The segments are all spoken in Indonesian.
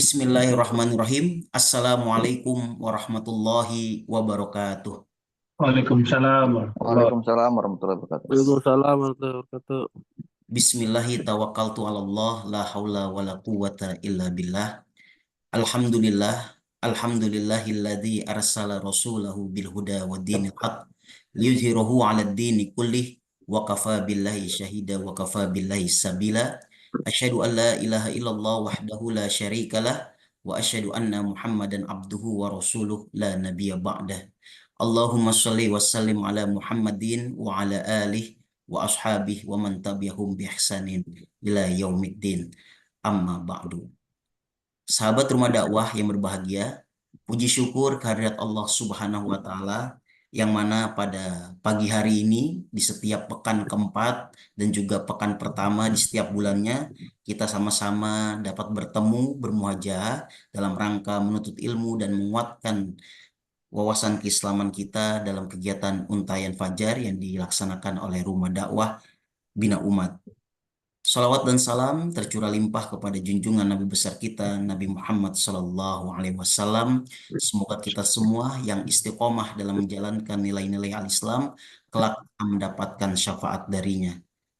Bismillahirrahmanirrahim. Assalamualaikum warahmatullahi wabarakatuh. Waalaikumsalam warahmatullahi. Waalaikumsalam warahmatullahi wabarakatuh. Waalaikumsalam warahmatullahi wabarakatuh. Bismillahi tawakkaltu ala Allah la haula wala quwwata illa billah. Alhamdulillah, alhamdulillahilladzi arsala rasulahu bil huda wa dinil haq liyuzhirahu 'ala ad-dini kullih wa kafa billahi syahida wa kafa billahi sabila. Asyhadu an la ilaha illallah wahdahu la syarikalah wa asyhadu anna Muhammadan abduhu wa rasuluh la nabiyya ba'dah. Allahumma shalli wa sallim ala Muhammadin wa ala alihi wa ashabihi wa man tabi'ahum bi ihsanin ila yaumiddin. Amma ba'du. Sahabat rumah dakwah yang berbahagia, puji syukur kehadirat Allah Subhanahu wa Ta'ala yang mana pada pagi hari ini di setiap pekan keempat dan juga pekan pertama di setiap bulannya kita sama-sama dapat bertemu bermuajah dalam rangka menuntut ilmu dan menguatkan wawasan keislaman kita dalam kegiatan Untayan Fajar yang dilaksanakan oleh Rumah Dakwah Bina Umat. Salawat dan salam tercurah limpah kepada junjungan Nabi besar kita, Nabi Muhammad Sallallahu Alaihi Wasallam. Semoga kita semua yang istiqomah dalam menjalankan nilai-nilai al-Islam kelak mendapatkan syafaat darinya.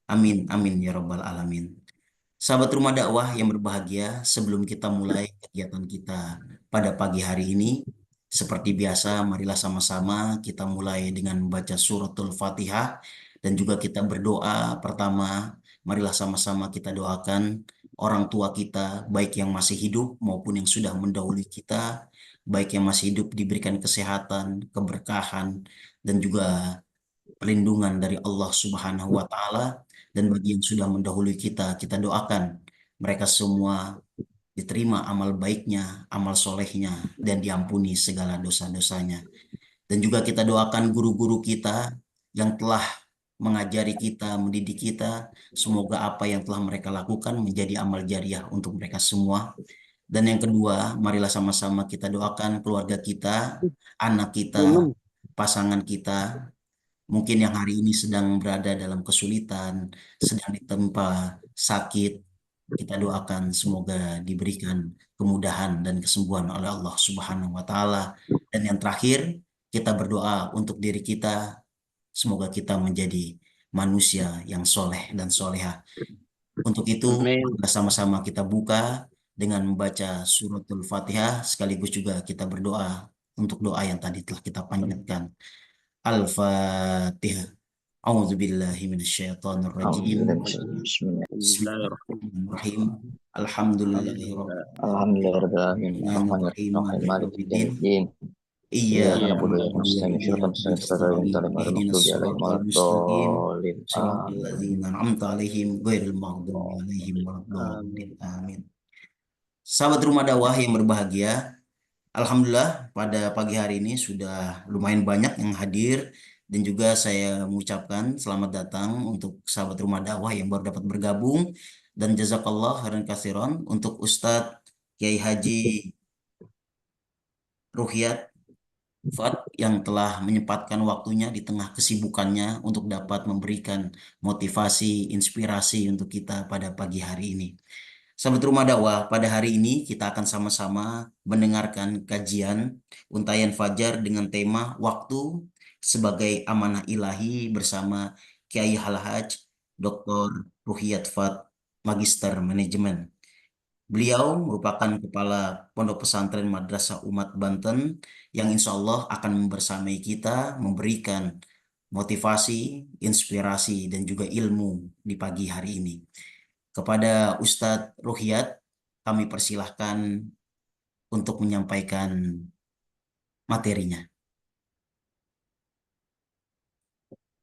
Amin, amin ya Rabbal Alamin. Sahabat rumah dakwah yang berbahagia, sebelum kita mulai kegiatan kita pada pagi hari ini, seperti biasa, marilah sama-sama kita mulai dengan membaca suratul Fatihah dan juga kita berdoa pertama. Marilah sama-sama kita doakan orang tua kita, baik yang masih hidup maupun yang sudah mendahului kita, baik yang masih hidup diberikan kesehatan, keberkahan, dan juga perlindungan dari Allah Subhanahu wa Ta'ala. Dan bagi yang sudah mendahului kita, kita doakan mereka semua diterima amal baiknya, amal solehnya, dan diampuni segala dosa-dosanya. Dan juga kita doakan guru-guru kita yang telah mengajari kita, mendidik kita. Semoga apa yang telah mereka lakukan menjadi amal jariah untuk mereka semua. Dan yang kedua, marilah sama-sama kita doakan keluarga kita, anak kita, pasangan kita, mungkin yang hari ini sedang berada dalam kesulitan, sedang ditempa sakit. Kita doakan semoga diberikan kemudahan dan kesembuhan oleh Allah Subhanahu wa Ta'ala. Dan yang terakhir, kita berdoa untuk diri kita, semoga kita menjadi manusia yang soleh dan soleha. Untuk itu, Amin. sama-sama kita buka dengan membaca suratul Fatihah, sekaligus juga kita berdoa untuk doa yang tadi telah kita panjatkan. Al-Fatihah. A'udzubillahi minasyaitonirrajim. Bismillahirrahmanirrahim. Alhamdulillahirrahmanirrahim. Alhamdulillahirrahmanirrahim. Maliki yaumiddin. Iya, Iyyaka na'budu wa iyyaka nasta'in. Ihdinas siratal mustaqim. ihdinas siratal mustaqim. Siratal Amin. ladzina an'amta 'alaihim ghairil maghdubi 'alaihim waladdallin. Amin. Sahabat rumah dakwah yang berbahagia, alhamdulillah pada pagi hari ini sudah lumayan banyak yang hadir dan juga saya mengucapkan selamat datang untuk sahabat rumah dakwah yang baru dapat bergabung dan jazakallah khairan katsiran untuk Ustadz Kiai Haji Ruhyat Fuad yang telah menyempatkan waktunya di tengah kesibukannya untuk dapat memberikan motivasi, inspirasi untuk kita pada pagi hari ini. Sahabat rumah dakwah, pada hari ini kita akan sama-sama mendengarkan kajian Untayan Fajar dengan tema Waktu sebagai Amanah Ilahi bersama Kiai Al-Haj Dr. Ruhyat Fuad, Magister Manajemen. Beliau merupakan Kepala Pondok Pesantren Madrasah Umat Banten yang insya Allah akan membersamai kita memberikan motivasi, inspirasi, dan juga ilmu di pagi hari ini. Kepada Ustadz Ruhyat, kami persilahkan untuk menyampaikan materinya.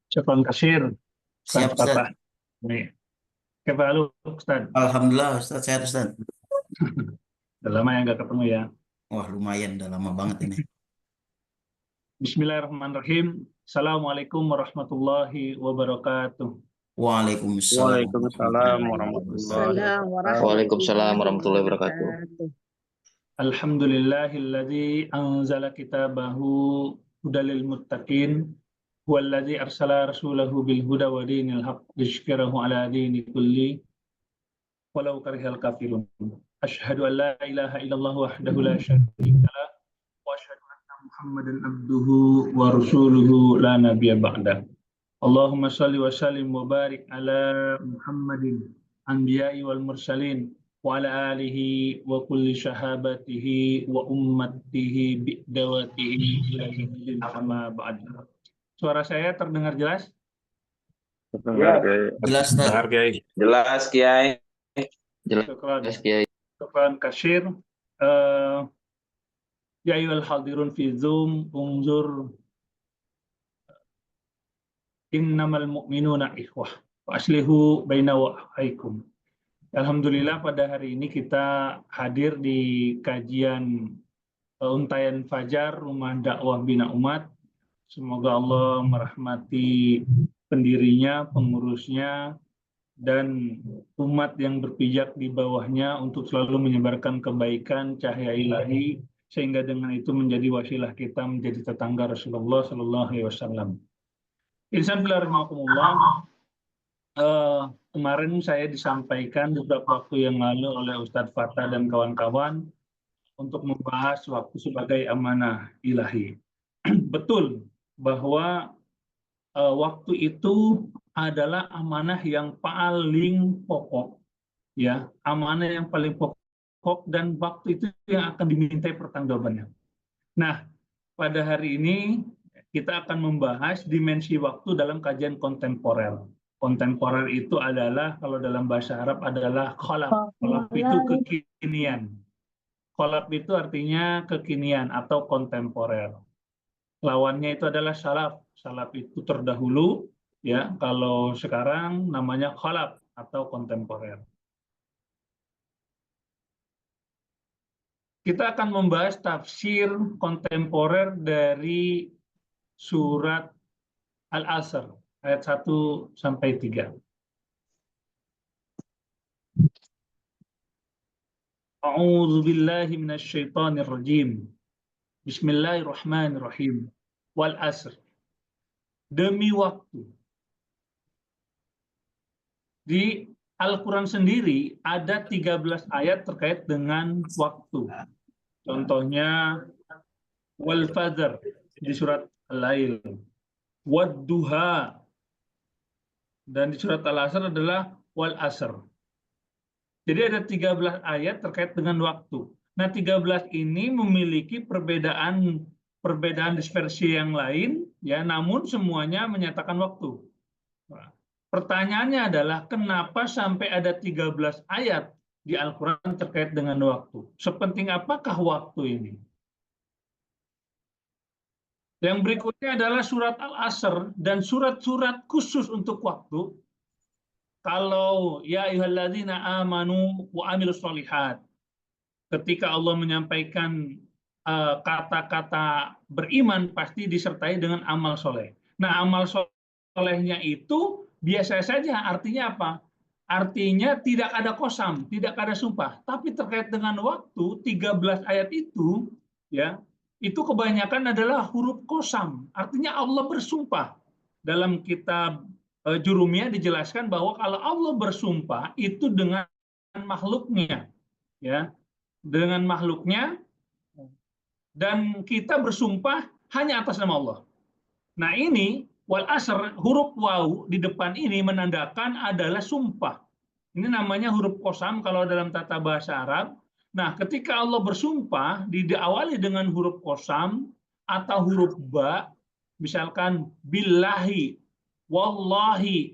Syukran kasir. Siap, Ustadz. Nih. Kepalu, Ustaz. Alhamdulillah, Ustadz. Sehat, Ustadz. Udah lama ya nggak ketemu ya. Wah, lumayan. Udah lama banget ini. Bismillahirrahmanirrahim. Assalamualaikum warahmatullahi wabarakatuh. Waalaikumsalam Waalaikumsalam warahmatullahi wabarakatuh. Waalaikumsalam warahmatullahi wabarakatuh. Alhamdulillahilladzi anzala kitabahu hudalil muttaqin huwallazi arsala rasulahu bil huda wa dinil haq liyuzhhirahu ala dini kulli walau karihal kafirun. Asyhadu an la ilaha illallah wahdahu la syarika lah wa asyhadu anna Muhammadan abduhu wa rasuluhu la nabiyya ba'da. Allahumma shalli wa sallim wa barik ala Muhammadin anbiya'i wal mursalin wa ala alihi wa kulli sahabatihi wa ummatihi bi'dawatihi ila yaumil amma ba'd. Suara saya terdengar jelas? Terdengar, Kiai. Jelas, Ustaz. Dengar, Kiai. Jelas, Kiai. Jelas, Kiai. Syukran kasir. Ya ayyuhal hadirun fi Zoom, unzur innamal mu'minuna ikhwah wa aslihu baina wa'aikum. Alhamdulillah pada hari ini kita hadir di kajian Untayan Fajar Rumah Dakwah Bina Umat. Semoga Allah merahmati pendirinya, pengurusnya, dan umat yang berpijak di bawahnya untuk selalu menyebarkan kebaikan, cahaya ilahi, sehingga dengan itu menjadi wasilah kita menjadi tetangga Rasulullah Sallallahu Alaihi Wasallam. Bismillahirrahmanirrahim. Kemarin saya disampaikan beberapa waktu yang lalu oleh Ustadz Fatah dan kawan-kawan untuk membahas waktu sebagai amanah ilahi. Betul bahwa waktu itu adalah amanah yang paling pokok, ya, amanah yang paling pokok, dan waktu itu yang akan dimintai pertanggungjawabannya. Nah, pada hari ini kita akan membahas dimensi waktu dalam kajian kontemporer. Kontemporer itu adalah, kalau dalam bahasa Arab adalah khalaf. Khalaf itu kekinian. Khalaf itu artinya kekinian atau kontemporer. Lawannya itu adalah salaf. Salaf itu terdahulu, ya. Kalau sekarang namanya khalaf atau kontemporer. Kita akan membahas tafsir kontemporer dari surat Al-Asr ayat 1 sampai 3. A'udzu billahi minasyaitonir rajim. Bismillahirrahmanirrahim. Wal asr. Demi waktu. Di Al-Quran sendiri ada 13 ayat terkait dengan waktu. Contohnya wal fajr di surat Al-Lail, wad-duha, dan di surat Al-Asr adalah wal asr. Jadi ada 13 ayat terkait dengan waktu. Nah, 13 ini memiliki perbedaan dispersi yang lain, ya, namun semuanya menyatakan waktu. Nah, pertanyaannya adalah kenapa sampai ada 13 ayat di Al-Quran terkait dengan waktu? Sepenting apakah waktu ini? Yang berikutnya adalah surat Al-Asr dan surat-surat khusus untuk waktu. Kalau ya ayyuhalladzina amanu wa amilus sholihat, ketika Allah menyampaikan kata-kata beriman pasti disertai dengan amal soleh. Nah, amal solehnya itu biasa saja, artinya apa? Artinya tidak ada qasam, tidak ada sumpah. Tapi terkait dengan waktu, 13 ayat itu, ya, itu kebanyakan adalah huruf qasam. Artinya Allah bersumpah. Dalam kitab Jurumiyah dijelaskan bahwa kalau Allah bersumpah itu dengan makhluknya, ya, dengan makhluknya, dan kita bersumpah hanya atas nama Allah. Nah, ini wal asr, huruf waw di depan ini menandakan adalah sumpah. Ini namanya huruf qasam kalau dalam tata bahasa Arab. Nah, ketika Allah bersumpah diawali dengan huruf qasam atau huruf ba, misalkan billahi, wallahi,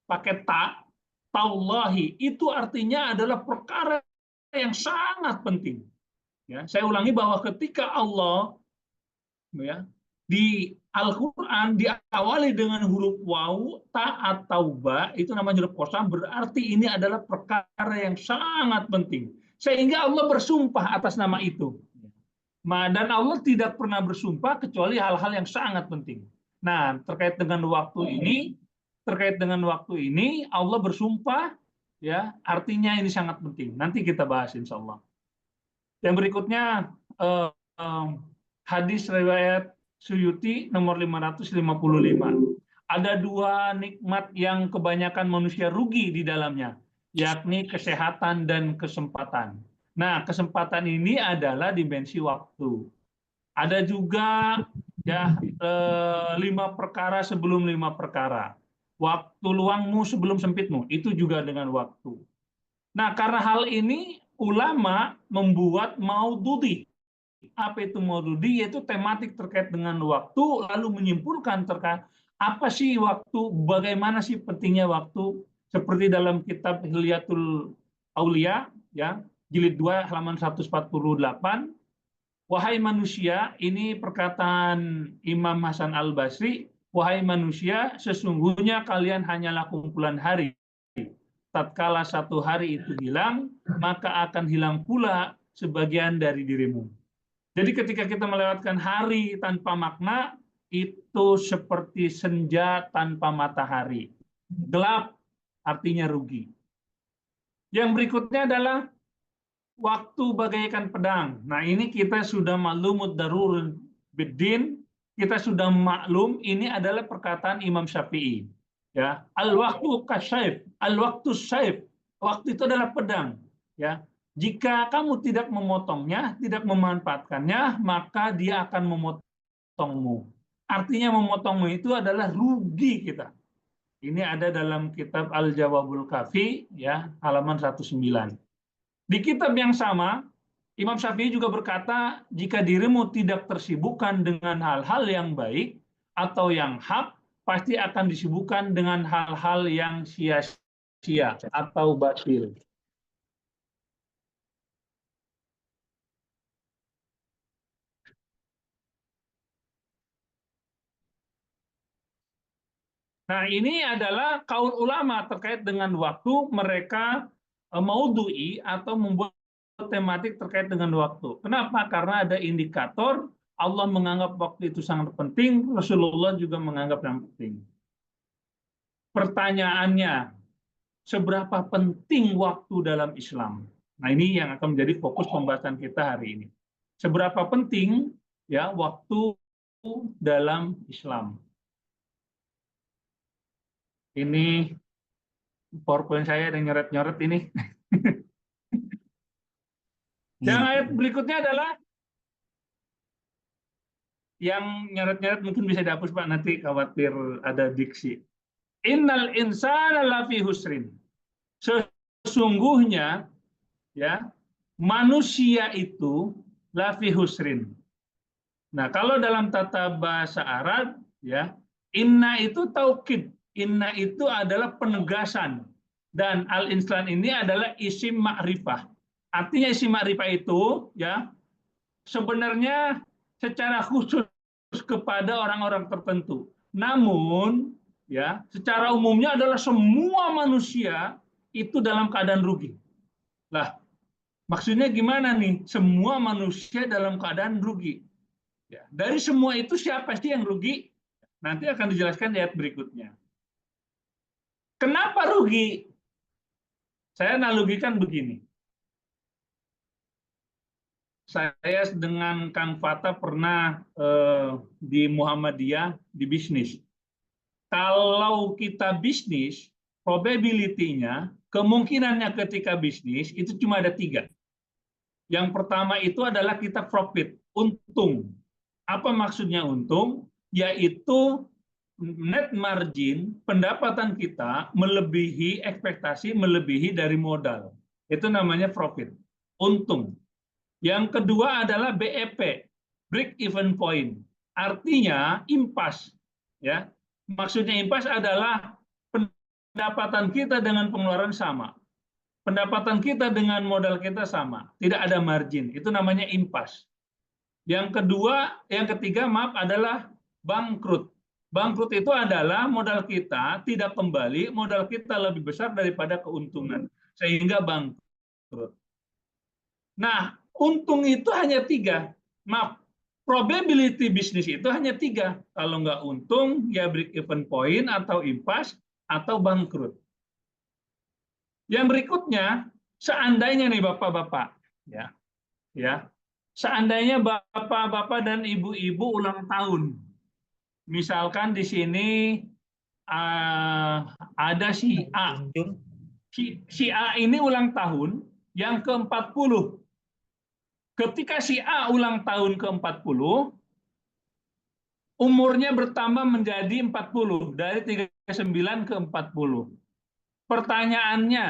pakai ta, taullahi, itu artinya adalah perkara yang sangat penting. Ya, saya ulangi bahwa ketika Allah, ya, di Al-Quran diawali dengan huruf waw, ta atau ba, itu namanya huruf qasam, berarti ini adalah perkara yang sangat penting. Sehingga Allah bersumpah atas nama itu. Dan Allah tidak pernah bersumpah kecuali hal-hal yang sangat penting. Nah, terkait dengan waktu ini, Allah bersumpah, ya, artinya ini sangat penting. Nanti kita bahas insya Allah. Yang berikutnya hadis riwayat Suyuti nomor 555. Ada dua nikmat yang kebanyakan manusia rugi di dalamnya, yakni kesehatan dan kesempatan. Nah, kesempatan ini adalah dimensi waktu. Ada juga ya 5 perkara sebelum 5 perkara. Waktu luangmu sebelum sempitmu, itu juga dengan waktu. Nah, karena hal ini ulama membuat maududi. Apa itu maududi? Yaitu tematik terkait dengan waktu, lalu menyimpulkan terkait apa sih waktu, bagaimana sih pentingnya waktu, seperti dalam kitab Hilyatul Aulia, ya, jilid 2 halaman 148. Wahai manusia, ini perkataan Imam Hasan Al-Basri, wahai manusia, sesungguhnya kalian hanyalah kumpulan hari. Tatkala satu hari itu hilang, maka akan hilang pula sebagian dari dirimu. Jadi ketika kita melewatkan hari tanpa makna, itu seperti senja tanpa matahari. Gelap artinya rugi. Yang berikutnya adalah waktu bagaikan pedang. Nah, ini kita sudah maklumud darurun biddin, kita sudah maklum ini adalah perkataan Imam Syafi'i. Ya, al-waktu kasyaf, al-waktu syaf. Waktu itu adalah pedang, ya. Jika kamu tidak memotongnya, tidak memanfaatkannya, maka dia akan memotongmu. Artinya memotongmu itu adalah rugi kita. Ini ada dalam kitab Al-Jawabul Kafi, ya, halaman 19. Di kitab yang sama, Imam Syafi'i juga berkata, jika dirimu tidak tersibukkan dengan hal-hal yang baik atau yang hak, pasti akan disibukkan dengan hal-hal yang sia-sia atau batil. Nah, ini adalah kaul ulama terkait dengan waktu, mereka maudhu'i atau membuat tematik terkait dengan waktu. Kenapa? Karena ada indikator, Allah menganggap waktu itu sangat penting, Rasulullah juga menganggap yang penting. Pertanyaannya, seberapa penting waktu dalam Islam? Nah, ini yang akan menjadi fokus pembahasan kita hari ini. Seberapa penting ya waktu dalam Islam? Ini PowerPoint saya yang nyoret-nyoret ini. Yang ayat berikutnya adalah yang nyoret-nyoret mungkin bisa dihapus Pak, nanti khawatir ada diksi. Innal insana lafi husrin. Sesungguhnya ya manusia itu lafi husrin. Nah, kalau dalam tata bahasa Arab ya, inna itu taukid. Inna itu adalah penegasan, dan al-insan ini adalah isim ma'rifah. Artinya isim ma'rifah itu ya sebenarnya secara khusus kepada orang-orang tertentu. Namun ya secara umumnya adalah semua manusia itu dalam keadaan rugi. Lah, maksudnya gimana nih? Semua manusia dalam keadaan rugi. Ya, dari semua itu siapa sih yang rugi? Nanti akan dijelaskan di ayat berikutnya. Kenapa rugi? Saya analogikan begini. Saya dengan Kang Fata pernah di Muhammadiyah di bisnis. Kalau kita bisnis, probability-nya, kemungkinannya ketika bisnis itu cuma ada 3. Yang pertama itu adalah kita profit, untung. Apa maksudnya untung? Yaitu net margin, pendapatan kita melebihi ekspektasi, melebihi dari modal. Itu namanya profit, untung. Yang kedua adalah BEP, break even point. Artinya impas, ya. Maksudnya impas adalah pendapatan kita dengan pengeluaran sama. Pendapatan kita dengan modal kita sama, tidak ada margin. Itu namanya impas. Yang ketiga adalah bangkrut. Bangkrut itu adalah modal kita tidak kembali, modal kita lebih besar daripada keuntungan, sehingga bangkrut. Nah, untung itu hanya 3. Maaf, probability bisnis itu hanya 3. Kalau nggak untung, ya break even point atau impas atau bangkrut. Yang berikutnya, seandainya nih bapak-bapak, ya, seandainya bapak-bapak dan ibu-ibu ulang tahun. Misalkan di sini ada si A. Si A ini ulang tahun yang ke-40. Ketika si A ulang tahun ke-40, umurnya bertambah menjadi 40, dari 39 ke 40. Pertanyaannya,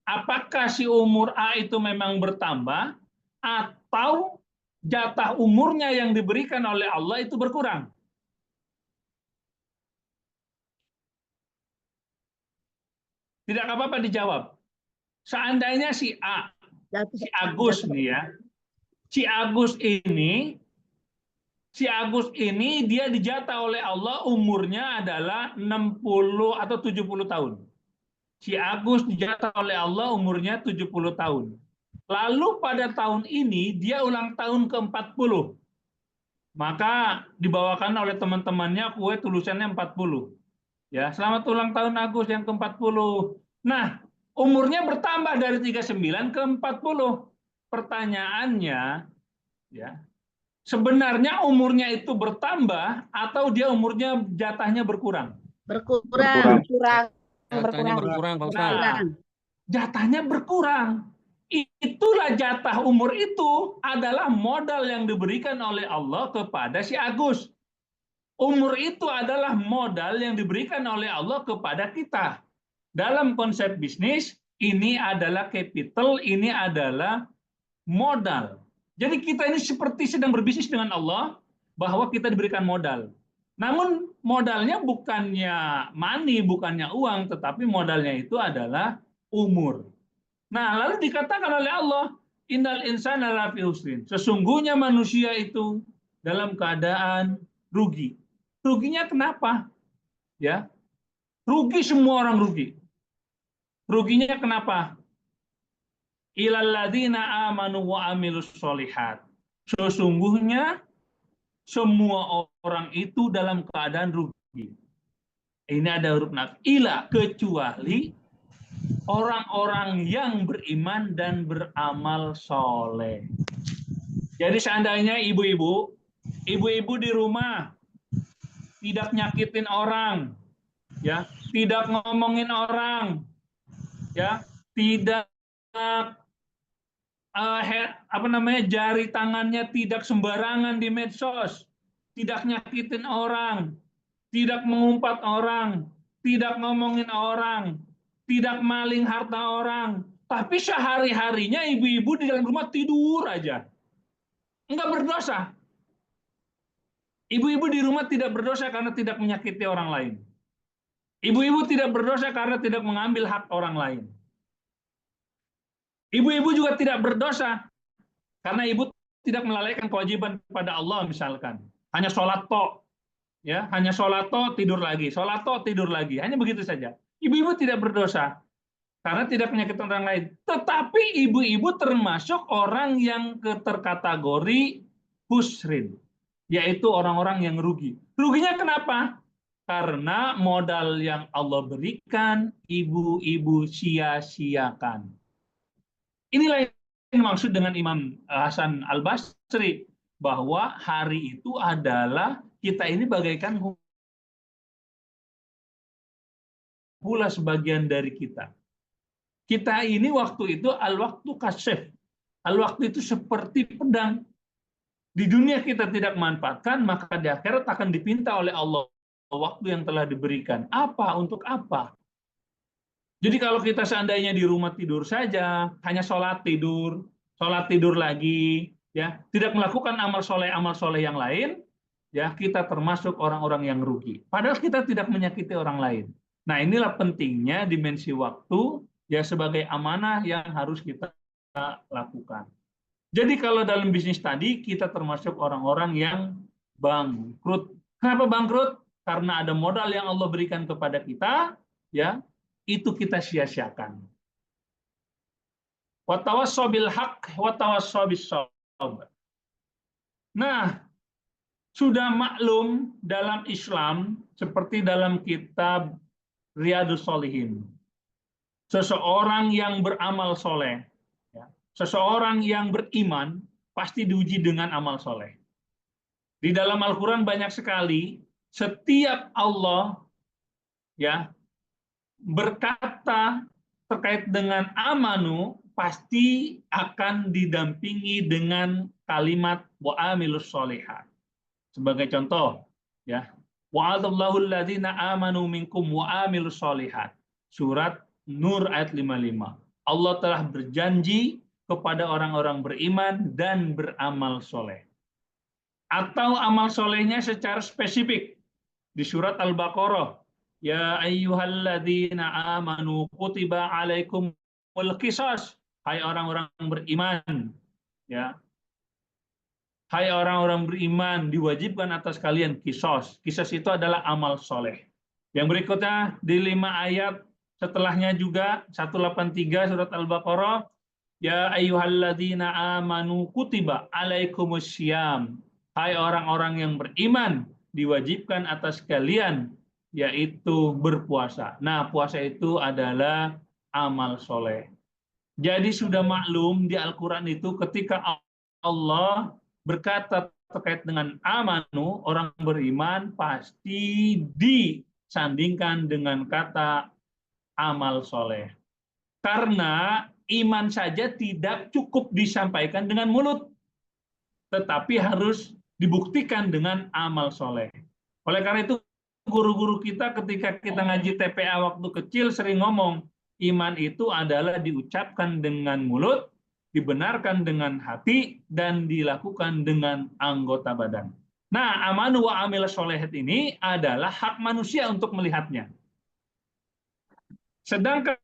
apakah si umur A itu memang bertambah, atau jatah umurnya yang diberikan oleh Allah itu berkurang? Tidak apa-apa dijawab. Seandainya si A, si Agus nih ya, si Agus ini dia dijatah oleh Allah umurnya adalah 60 atau 70 tahun. Si Agus dijatah oleh Allah umurnya 70 tahun. Lalu pada tahun ini dia ulang tahun ke-40. Maka dibawakan oleh teman-temannya kue tulisannya 40. Ya, selamat ulang tahun Agus yang ke-40. Nah, umurnya bertambah dari 39 ke 40. Pertanyaannya, ya, sebenarnya umurnya itu bertambah atau dia umurnya jatahnya berkurang? Berkurang. Jatahnya berkurang, Pak Ustaz. Nah, jatahnya berkurang. Itulah jatah umur itu adalah modal yang diberikan oleh Allah kepada si Agus. Umur itu adalah modal yang diberikan oleh Allah kepada kita. Dalam konsep bisnis, ini adalah capital, ini adalah modal. Jadi kita ini seperti sedang berbisnis dengan Allah, bahwa kita diberikan modal. Namun modalnya bukannya money, bukannya uang, tetapi modalnya itu adalah umur. Nah, lalu dikatakan oleh Allah, innal insana lafi husrin. Sesungguhnya manusia itu dalam keadaan rugi. Ruginya kenapa? Ya, rugi, semua orang rugi. Ruginya kenapa? Ilal ladzina amanu wa amilus sholihat. Sesungguhnya semua orang itu dalam keadaan rugi. Ini ada huruf naf. Ila, kecuali orang-orang yang beriman dan beramal soleh. Jadi seandainya ibu-ibu di rumah tidak nyakitin orang, ya, tidak ngomongin orang, ya, tidak jari tangannya tidak sembarangan di medsos, tidak nyakitin orang, tidak mengumpat orang, tidak ngomongin orang, tidak maling harta orang, tapi sehari-harinya ibu-ibu di dalam rumah tidur aja, enggak berdosa. Ibu-ibu di rumah tidak berdosa karena tidak menyakiti orang lain. Ibu-ibu tidak berdosa karena tidak mengambil hak orang lain. Ibu-ibu juga tidak berdosa karena ibu tidak melalaikan kewajiban kepada Allah, misalkan. Hanya sholat toh, ya, hanya sholat toh tidur lagi, sholat toh tidur lagi, hanya begitu saja. Ibu-ibu tidak berdosa karena tidak menyakiti orang lain. Tetapi ibu-ibu termasuk orang yang terkategori husrin, yaitu orang-orang yang rugi. Ruginya kenapa? Karena modal yang Allah berikan, ibu-ibu sia-siakan. Inilah yang dimaksud dengan Imam Hasan Al-Basri, bahwa hari itu adalah kita ini bagaikan pula sebagian dari kita. Kita ini waktu itu al-waktu kasyaf. Al-waktu itu seperti pedang. Di dunia kita tidak manfaatkan, maka di akhirat akan dipinta oleh Allah waktu yang telah diberikan. Apa? Untuk apa? Jadi kalau kita seandainya di rumah tidur saja, hanya sholat tidur lagi, ya, tidak melakukan amal soleh yang lain, ya, kita termasuk orang-orang yang rugi. Padahal kita tidak menyakiti orang lain. Nah, inilah pentingnya dimensi waktu, ya, sebagai amanah yang harus kita lakukan. Jadi kalau dalam bisnis tadi kita termasuk orang-orang yang bangkrut. Kenapa bangkrut? Karena ada modal yang Allah berikan kepada kita, ya, itu kita sia-siakan. Wa tawassaw bil haqq wa tawassaw bis sabr. Nah, sudah maklum dalam Islam seperti dalam kitab Riyadhus Shalihin. Seseorang yang beramal soleh, ya, seseorang yang beriman pasti diuji dengan amal soleh. Di dalam Al-Quran banyak sekali setiap Allah, ya, berkata terkait dengan amanu pasti akan didampingi dengan kalimat wa amilus sholihat. Sebagai contoh, ya, wa'adallahu alladzina amanu minkum wa amilus sholihat. Surat Nur ayat 55. Allah telah berjanji kepada orang-orang beriman dan beramal soleh. Atau amal solehnya secara spesifik di surat Al-Baqarah, ya ayyuhalladzina amanu kutiba alaikumul qisas, hai orang-orang beriman, ya, hai orang-orang beriman, diwajibkan atas kalian kisos. Kisos itu adalah amal soleh. Yang berikutnya di 5 ayat setelahnya juga 183 surat Al-Baqarah, ya ayyuhalladzina amanu kutiba alaikumussyam, hai orang-orang yang beriman, diwajibkan atas kalian yaitu berpuasa. Nah, puasa itu adalah amal soleh. Jadi sudah maklum di Al-Quran itu ketika Allah berkata terkait dengan amanu, orang beriman pasti disandingkan dengan kata amal soleh. Karena iman saja tidak cukup disampaikan dengan mulut, tetapi harus dibuktikan dengan amal soleh. Oleh karena itu, guru-guru kita ketika kita ngaji TPA waktu kecil sering ngomong, iman itu adalah diucapkan dengan mulut, dibenarkan dengan hati, dan dilakukan dengan anggota badan. Nah, amanu wa amil sholehat ini adalah hak manusia untuk melihatnya. Sedangkan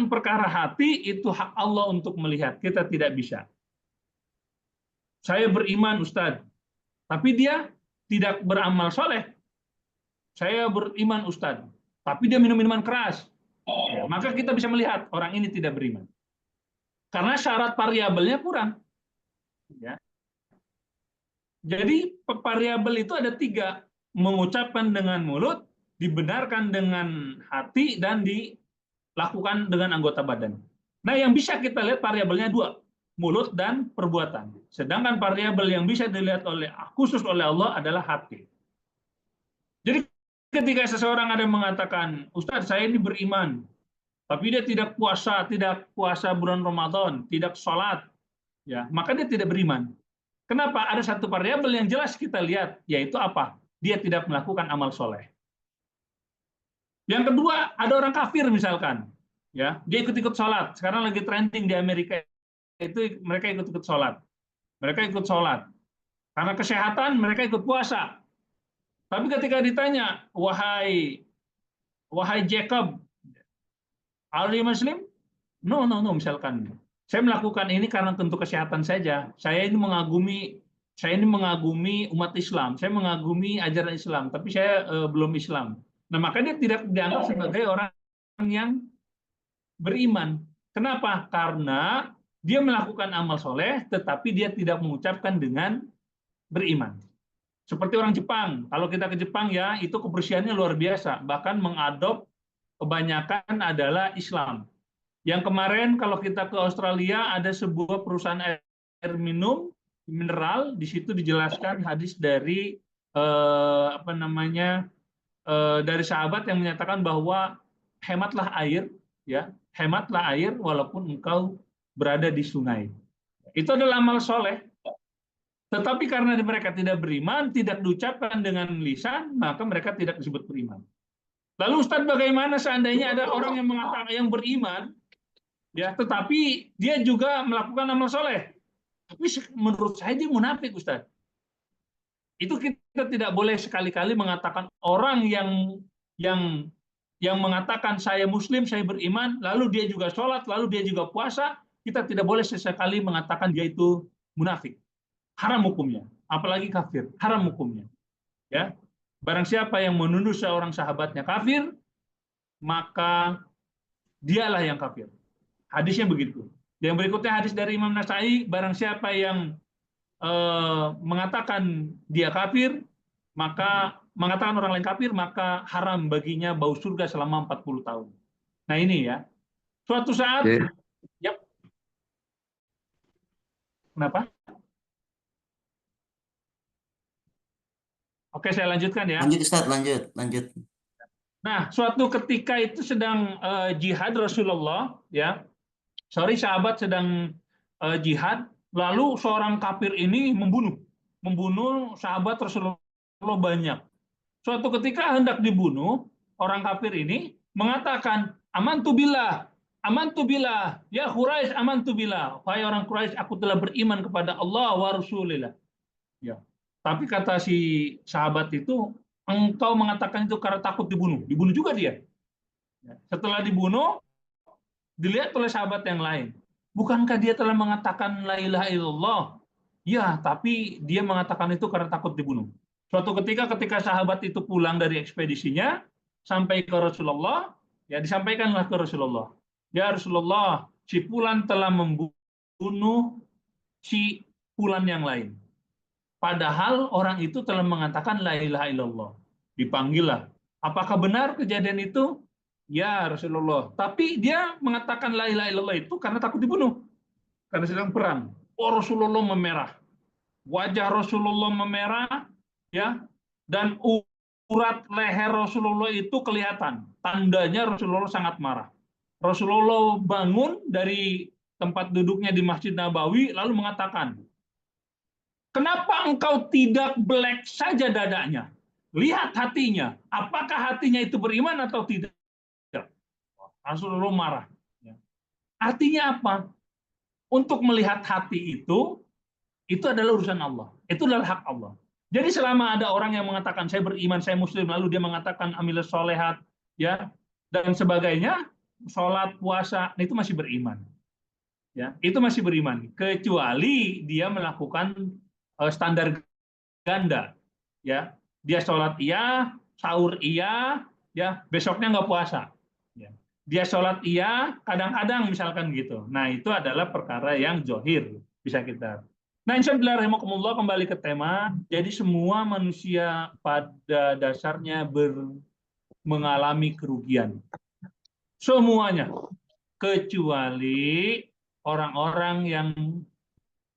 perkara hati itu hak Allah untuk melihat, kita tidak bisa. Saya beriman, Ustadz, tapi dia tidak beramal soleh. Saya beriman, Ustadz, tapi dia minum minuman keras. Ya, maka kita bisa melihat orang ini tidak beriman. Karena syarat variabelnya kurang. Ya. Jadi variabel itu ada 3. Mengucapkan dengan mulut, dibenarkan dengan hati, dan dilakukan dengan anggota badan. Nah, yang bisa kita lihat variabelnya 2. Mulut dan perbuatan. Sedangkan variabel yang bisa dilihat khusus oleh Allah adalah hati. Jadi ketika seseorang ada yang mengatakan, Ustadz saya ini beriman, tapi dia tidak puasa bulan Ramadan, tidak sholat, ya, maka dia tidak beriman. Kenapa? Ada satu variabel yang jelas kita lihat, yaitu apa? Dia tidak melakukan amal soleh. Yang kedua, ada orang kafir misalkan, ya, dia ikut-ikut sholat. Sekarang lagi trending di Amerika itu mereka ikut-ikut sholat. Mereka ikut sholat. Karena kesehatan mereka ikut puasa. Tapi ketika ditanya, wahai Jacob, are you Muslim? No, misalkan. Saya melakukan ini karena untuk kesehatan saja. Saya ini mengagumi umat Islam. Saya mengagumi ajaran Islam, tapi saya belum Islam. Nah, maka dia tidak dianggap sebagai orang yang beriman. Kenapa? Karena dia melakukan amal soleh, tetapi dia tidak mengucapkan dengan beriman. Seperti orang Jepang. Kalau kita ke Jepang ya, itu kebersihannya luar biasa. Bahkan mengadop kebanyakan adalah Islam. Yang kemarin kalau kita ke Australia ada sebuah perusahaan air minum mineral, di situ dijelaskan hadis dari dari sahabat yang menyatakan bahwa hematlah air, ya, hematlah air walaupun engkau berada di sungai. Itu adalah amal soleh. Tetapi karena mereka tidak beriman, tidak diucapkan dengan lisan, maka mereka tidak disebut beriman. Lalu Ustadz, bagaimana seandainya ada orang yang mengatakan yang beriman, ya, tetapi dia juga melakukan amal soleh? Tapi menurut saya dia munafik, Ustadz. Itu kita tidak boleh sekali-kali mengatakan orang yang mengatakan saya Muslim, saya beriman, lalu dia juga sholat, lalu dia juga puasa, kita tidak boleh sesekali mengatakan dia itu munafik. Haram hukumnya, apalagi kafir, haram hukumnya. Ya, barang siapa yang menuduh seorang sahabatnya kafir, maka dialah yang kafir. Hadisnya begitu. Yang berikutnya hadis dari Imam Nasai, barang siapa yang mengatakan dia kafir, maka mengatakan orang lain kafir, maka haram baginya bau surga selama 40 tahun. Nah ini ya, suatu saat, yep. Kenapa? Oke, saya lanjutkan ya. Lanjut Ustaz, lanjut. Nah, suatu ketika itu sedang jihad Rasulullah, ya, sahabat sedang jihad, lalu seorang kafir ini membunuh sahabat Rasulullah banyak. Suatu ketika hendak dibunuh, orang kafir ini mengatakan, amantu billah, ya Quraisy, amantu billah, wahai orang Quraisy, aku telah beriman kepada Allah wa Rasulillah. Ya. Tapi kata si sahabat itu, engkau mengatakan itu karena takut dibunuh juga dia. Setelah dibunuh, dilihat oleh sahabat yang lain. Bukankah dia telah mengatakan la ilaha illallah? Ya, tapi dia mengatakan itu karena takut dibunuh. Suatu ketika sahabat itu pulang dari ekspedisinya, sampai ke Rasulullah, ya disampaikanlah ke Rasulullah. Ya Rasulullah, si Fulan telah membunuh si Fulan yang lain. Padahal orang itu telah mengatakan la ilaha illallah. Dipanggillah. Apakah benar kejadian itu? Ya Rasulullah. Tapi dia mengatakan la ilaha illallah itu karena takut dibunuh. Karena sedang perang. Oh, Rasulullah memerah. Wajah Rasulullah memerah, ya, dan urat leher Rasulullah itu kelihatan. Tandanya Rasulullah sangat marah. Rasulullah bangun dari tempat duduknya di Masjid Nabawi lalu mengatakan, kenapa engkau tidak belek saja dadanya? Lihat hatinya. Apakah hatinya itu beriman atau tidak? Rasulullah marah. Artinya apa? Untuk melihat hati itu adalah urusan Allah. Itu adalah hak Allah. Jadi selama ada orang yang mengatakan saya beriman, saya muslim, lalu dia mengatakan amilus solehat, ya, dan sebagainya, sholat, puasa, itu masih beriman. Ya, itu masih beriman. Kecuali dia melakukan standar ganda, ya, dia sholat iya, sahur iya, ya, besoknya nggak puasa, ya. Dia sholat iya, kadang-kadang misalkan gitu. Nah itu adalah perkara yang zohir, bisa kita. Nah insyaallah rahimakumullah, kembali ke tema. Jadi semua manusia pada dasarnya mengalami kerugian, semuanya, kecuali orang-orang yang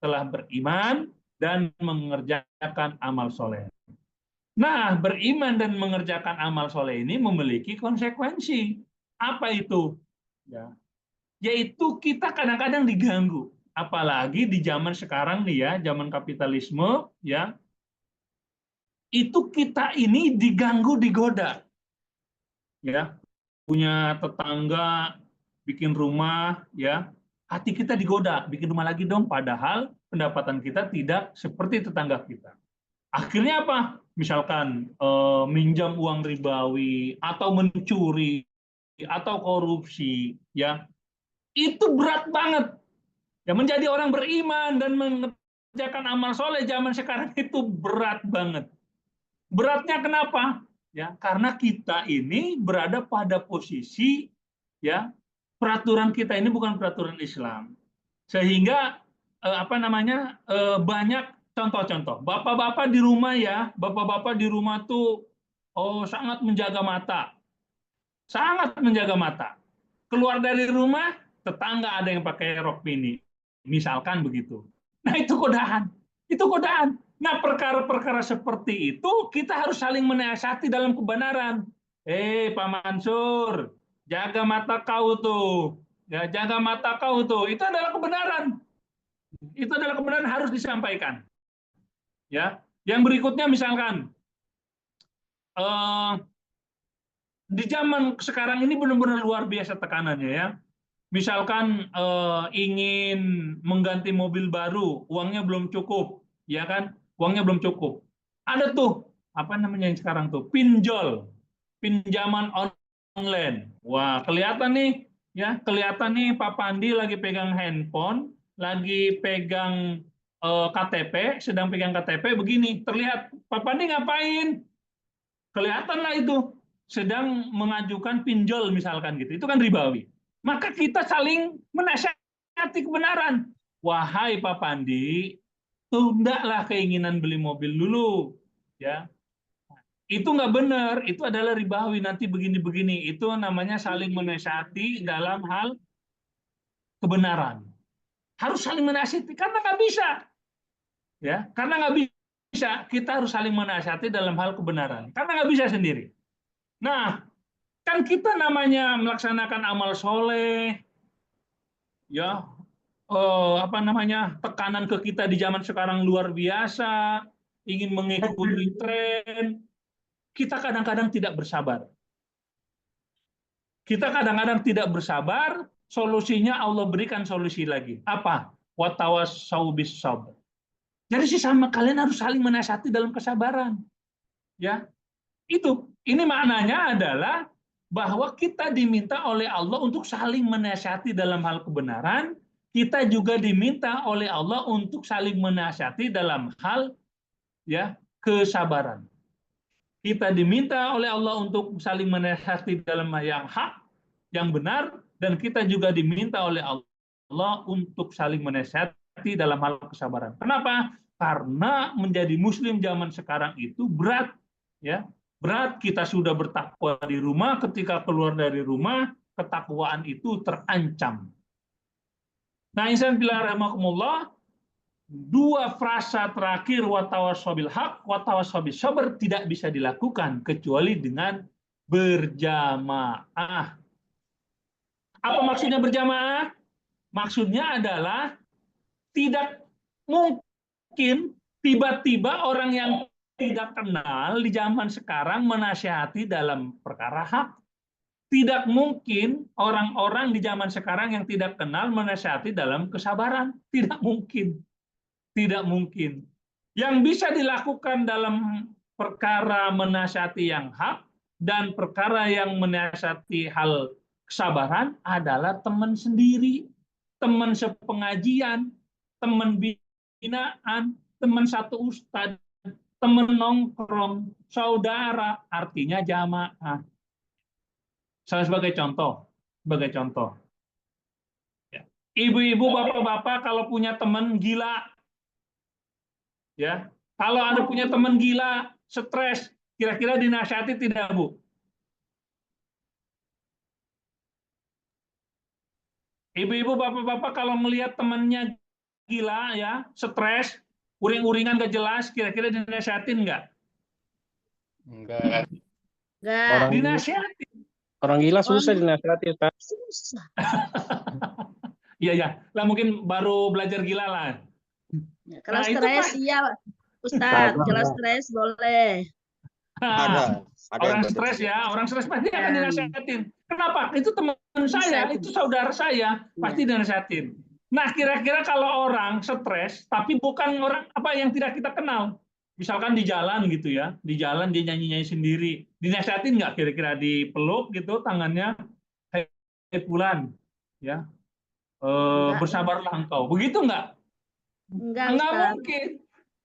telah beriman dan mengerjakan amal soleh. Nah, beriman dan mengerjakan amal soleh ini memiliki konsekuensi. Apa itu? Ya, yaitu kita kadang-kadang diganggu, apalagi di zaman sekarang nih ya, zaman kapitalisme, ya, itu kita ini diganggu, digoda, ya, punya tetangga bikin rumah, ya, hati kita digoda, bikin rumah lagi dong, padahal pendapatan kita tidak seperti tetangga kita. Akhirnya apa? Misalkan minjam uang ribawi atau mencuri atau korupsi, ya, itu berat banget. Ya, menjadi orang beriman dan mengerjakan amal soleh zaman sekarang itu berat banget. Beratnya kenapa? Ya, karena kita ini berada pada posisi, ya, peraturan kita ini bukan peraturan Islam, sehingga banyak contoh-contoh. Bapak-bapak di rumah, ya, bapak-bapak di rumah tuh sangat menjaga mata. Sangat menjaga mata. Keluar dari rumah, tetangga ada yang pakai rok mini. Misalkan begitu. Nah, itu godaan. Itu godaan. Nah, perkara-perkara seperti itu kita harus saling menasihati dalam kebenaran. Pak Mansur, jaga mata kau tuh. Ya, jaga mata kau tuh. Itu adalah kebenaran. Itu adalah kebenaran, harus disampaikan. Ya. Yang berikutnya misalkan di zaman sekarang ini benar-benar luar biasa tekanannya, ya. Misalkan ingin mengganti mobil baru, uangnya belum cukup, ya kan? Uangnya belum cukup. Ada tuh apa namanya yang sekarang tuh, pinjol, pinjaman online. Wah, kelihatan nih, ya, kelihatan nih Pak Pandi lagi pegang handphone, lagi pegang KTP, sedang pegang KTP begini, terlihat Pak Pandi ngapain? Kelihatanlah itu sedang mengajukan pinjol misalkan gitu. Itu kan ribawi. Maka kita saling menasihati kebenaran. Wahai Pak Pandi, tundalah keinginan beli mobil dulu, ya. Itu nggak benar, itu adalah ribawi, nanti begini-begini. Itu namanya saling menasihati dalam hal kebenaran. Harus saling menasihati karena nggak bisa, ya. Karena nggak bisa, kita harus saling menasihati dalam hal kebenaran. Karena nggak bisa sendiri. Nah, Kan kita namanya melaksanakan amal soleh, ya, apa namanya, tekanan ke kita di zaman sekarang luar biasa, ingin mengikuti tren, kita kadang-kadang tidak bersabar. Kita kadang-kadang tidak bersabar, solusinya Allah berikan solusi lagi. Apa? Watawasau bis sabr. Jadi sesama kalian harus saling menasihati dalam kesabaran. Ya, itu. Ini maknanya adalah bahwa kita diminta oleh Allah untuk saling menasihati dalam hal kebenaran, kita juga diminta oleh Allah untuk saling menasihati dalam hal ya kesabaran. Kita diminta oleh Allah untuk saling menasihati dalam yang hak, yang benar, dan kita juga diminta oleh Allah untuk saling menasihati dalam hal kesabaran. Kenapa? Karena menjadi muslim zaman sekarang itu berat, ya. Berat, kita sudah bertakwa di rumah, ketika keluar dari rumah, ketakwaan itu terancam. Nah, insan billah rahimakumullah, dua frasa terakhir watawassabil haq, watawassabil sabr tidak bisa dilakukan kecuali dengan berjamaah. Apa maksudnya berjamaah? Maksudnya adalah tidak mungkin tiba-tiba orang yang tidak kenal di zaman sekarang menasihati dalam perkara hak. Tidak mungkin orang-orang di zaman sekarang yang tidak kenal menasihati dalam kesabaran. Tidak mungkin. Tidak mungkin. Yang bisa dilakukan dalam perkara menasihati yang hak dan perkara yang menasihati hal kesabaran adalah teman sendiri, teman sepengajian, teman binaan, teman satu ustadz, teman nongkrong, saudara, artinya jamaah. Saya sebagai contoh. Ibu-ibu, bapak-bapak kalau punya teman gila, ya, kalau ada punya teman gila, stres, kira-kira dinasihati tidak, Bu? Ibu-ibu, bapak-bapak kalau melihat temannya gila, ya, stres, uring-uringan gak jelas, kira-kira dinasihatin nggak? Enggak. Enggak. Dinasihatin. Orang gila susah dinasihati, Ustaz. Susah. Iya, ya. Lah mungkin baru belajar gila lah. Kalau Nah, itu stres iya, Ustadz. Kalau stres boleh. Orang stres ya, orang stres pasti akan dinasihatin. Kenapa? Itu teman saya, itu saudara saya, pasti dinasihatin. Nah, kira-kira kalau orang stres, tapi bukan orang apa yang tidak kita kenal, misalkan di jalan gitu ya, di jalan dia nyanyi-nyanyi sendiri, dinasihatin nggak kira-kira, dipeluk gitu tangannya, hei Fulan, ya, bersabarlah engkau, begitu nggak? Nggak mungkin.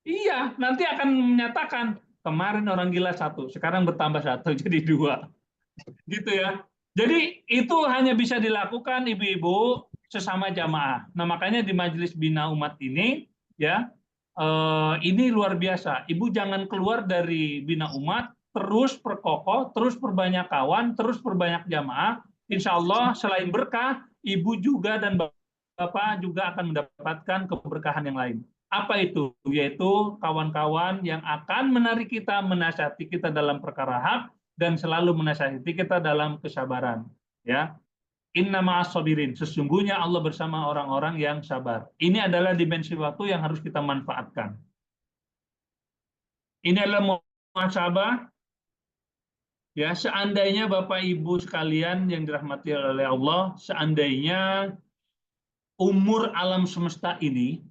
Iya, nanti akan menyatakan kemarin orang gila satu, sekarang bertambah satu jadi dua, gitu ya. Jadi itu hanya bisa dilakukan ibu-ibu sesama jamaah. Nah makanya di Majelis Bina Umat ini, ya, ini luar biasa. Ibu jangan keluar dari Bina Umat, terus perkokoh, terus perbanyak kawan, terus perbanyak jamaah. Insya Allah selain berkah, ibu juga dan bapak juga akan mendapatkan keberkahan yang lain. Apa itu? Yaitu kawan-kawan yang akan menarik kita, menasihati kita dalam perkara hak, dan selalu menasihati kita dalam kesabaran. Ya, Inna ma'as sabirin, sesungguhnya Allah bersama orang-orang yang sabar. Ini adalah dimensi waktu yang harus kita manfaatkan. Ini adalah muhasabah. Ya, seandainya Bapak Ibu sekalian yang dirahmati oleh Allah, seandainya umur alam semesta ini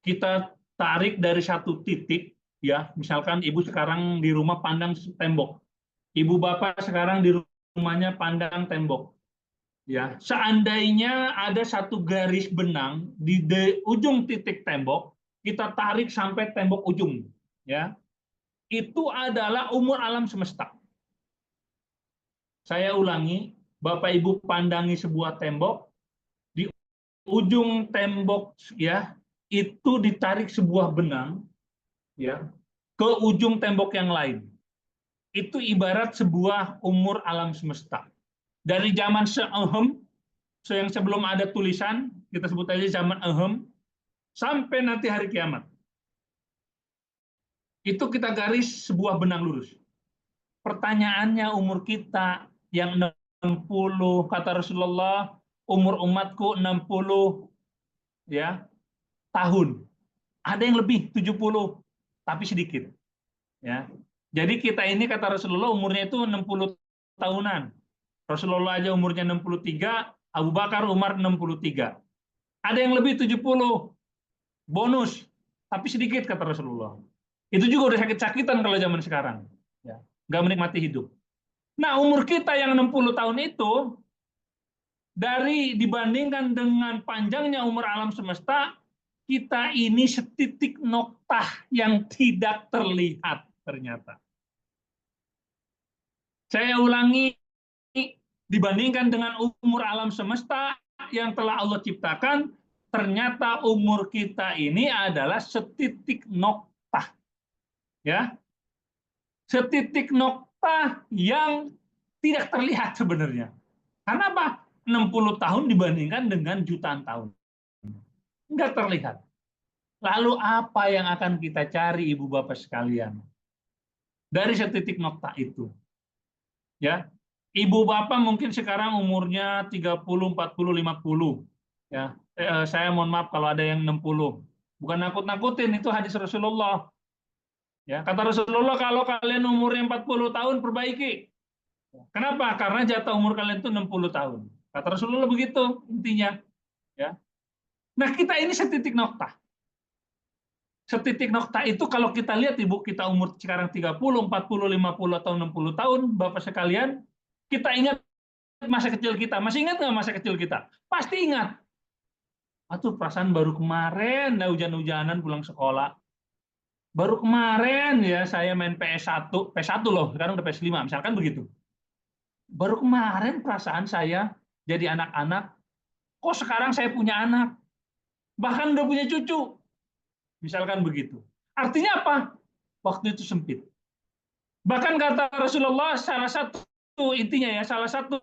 kita tarik dari satu titik, ya, misalkan ibu sekarang di rumah pandang tembok, ibu bapak sekarang di rumahnya pandang tembok, ya, seandainya ada satu garis benang di ujung titik tembok, kita tarik sampai tembok ujung, ya, itu adalah umur alam semesta. Saya ulangi, Bapak Ibu pandangi sebuah tembok, di ujung tembok, ya, itu ditarik sebuah benang, ya, ke ujung tembok yang lain. Itu ibarat sebuah umur alam semesta. Dari zaman seehem, yang sebelum ada tulisan, kita sebut aja zaman ehem, sampai nanti hari kiamat. Itu kita garis sebuah benang lurus. Pertanyaannya, umur kita yang 60, kata Rasulullah, umur umatku 60 ya tahun. Ada yang lebih 70, tapi sedikit. Ya. Jadi kita ini kata Rasulullah umurnya itu 60 tahunan. Rasulullah aja umurnya 63, Abu Bakar Umar 63. Ada yang lebih 70, bonus, tapi sedikit kata Rasulullah. Itu juga udah sakit-sakitan kalau zaman sekarang. Ya. Nggak menikmati hidup. Nah, umur kita yang 60 tahun itu, dibandingkan dengan panjangnya umur alam semesta, kita ini setitik noktah yang tidak terlihat ternyata. Saya ulangi, dibandingkan dengan umur alam semesta yang telah Allah ciptakan, ternyata umur kita ini adalah setitik noktah. Ya. Setitik noktah yang tidak terlihat sebenarnya. Karena apa? 60 tahun dibandingkan dengan jutaan tahun. Enggak terlihat. Lalu apa yang akan kita cari Ibu Bapak sekalian? Dari setitik noktah itu. Ya. Ibu Bapak mungkin sekarang umurnya 30, 40, 50. Ya. Saya mohon maaf kalau ada yang 60. Bukan nakut-nakutin, itu hadis Rasulullah. Ya, kata Rasulullah kalau kalian umurnya 40 tahun perbaiki. Kenapa? Karena jatah umur kalian itu 60 tahun. Kata Rasulullah begitu intinya. Ya. Nah, kita ini setitik noktah. Setitik noktah itu kalau kita lihat Ibu, kita umur sekarang 30, 40, 50 atau 60 tahun, Bapak sekalian, kita ingat masa kecil kita. Masih ingat nggak masa kecil kita? Pasti ingat. Atuh perasaan baru kemarin hujan-hujanan pulang sekolah. Baru kemarin ya saya main PS1 loh, sekarang udah PS5, misalkan begitu. Baru kemarin perasaan saya jadi anak-anak, kok sekarang saya punya anak, bahkan udah punya cucu, misalkan begitu. Artinya apa? Waktu itu sempit. Bahkan kata Rasulullah, salah satu intinya ya, salah satu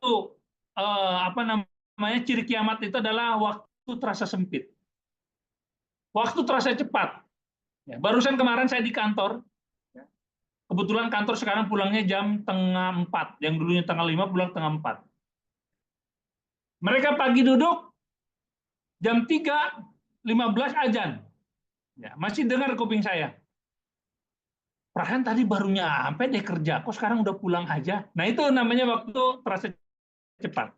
ciri kiamat itu adalah waktu terasa sempit, waktu terasa cepat. Ya, barusan kemarin saya di kantor, kebetulan kantor sekarang pulangnya jam 3:30, yang dulunya 3:30 pulang 3:30. Mereka pagi duduk, jam 3:15 azan. Ya, masih dengar kuping saya. Perasaan tadi baru nyampe deh kerja, kok sekarang udah pulang aja. Nah itu namanya waktu terasa cepat.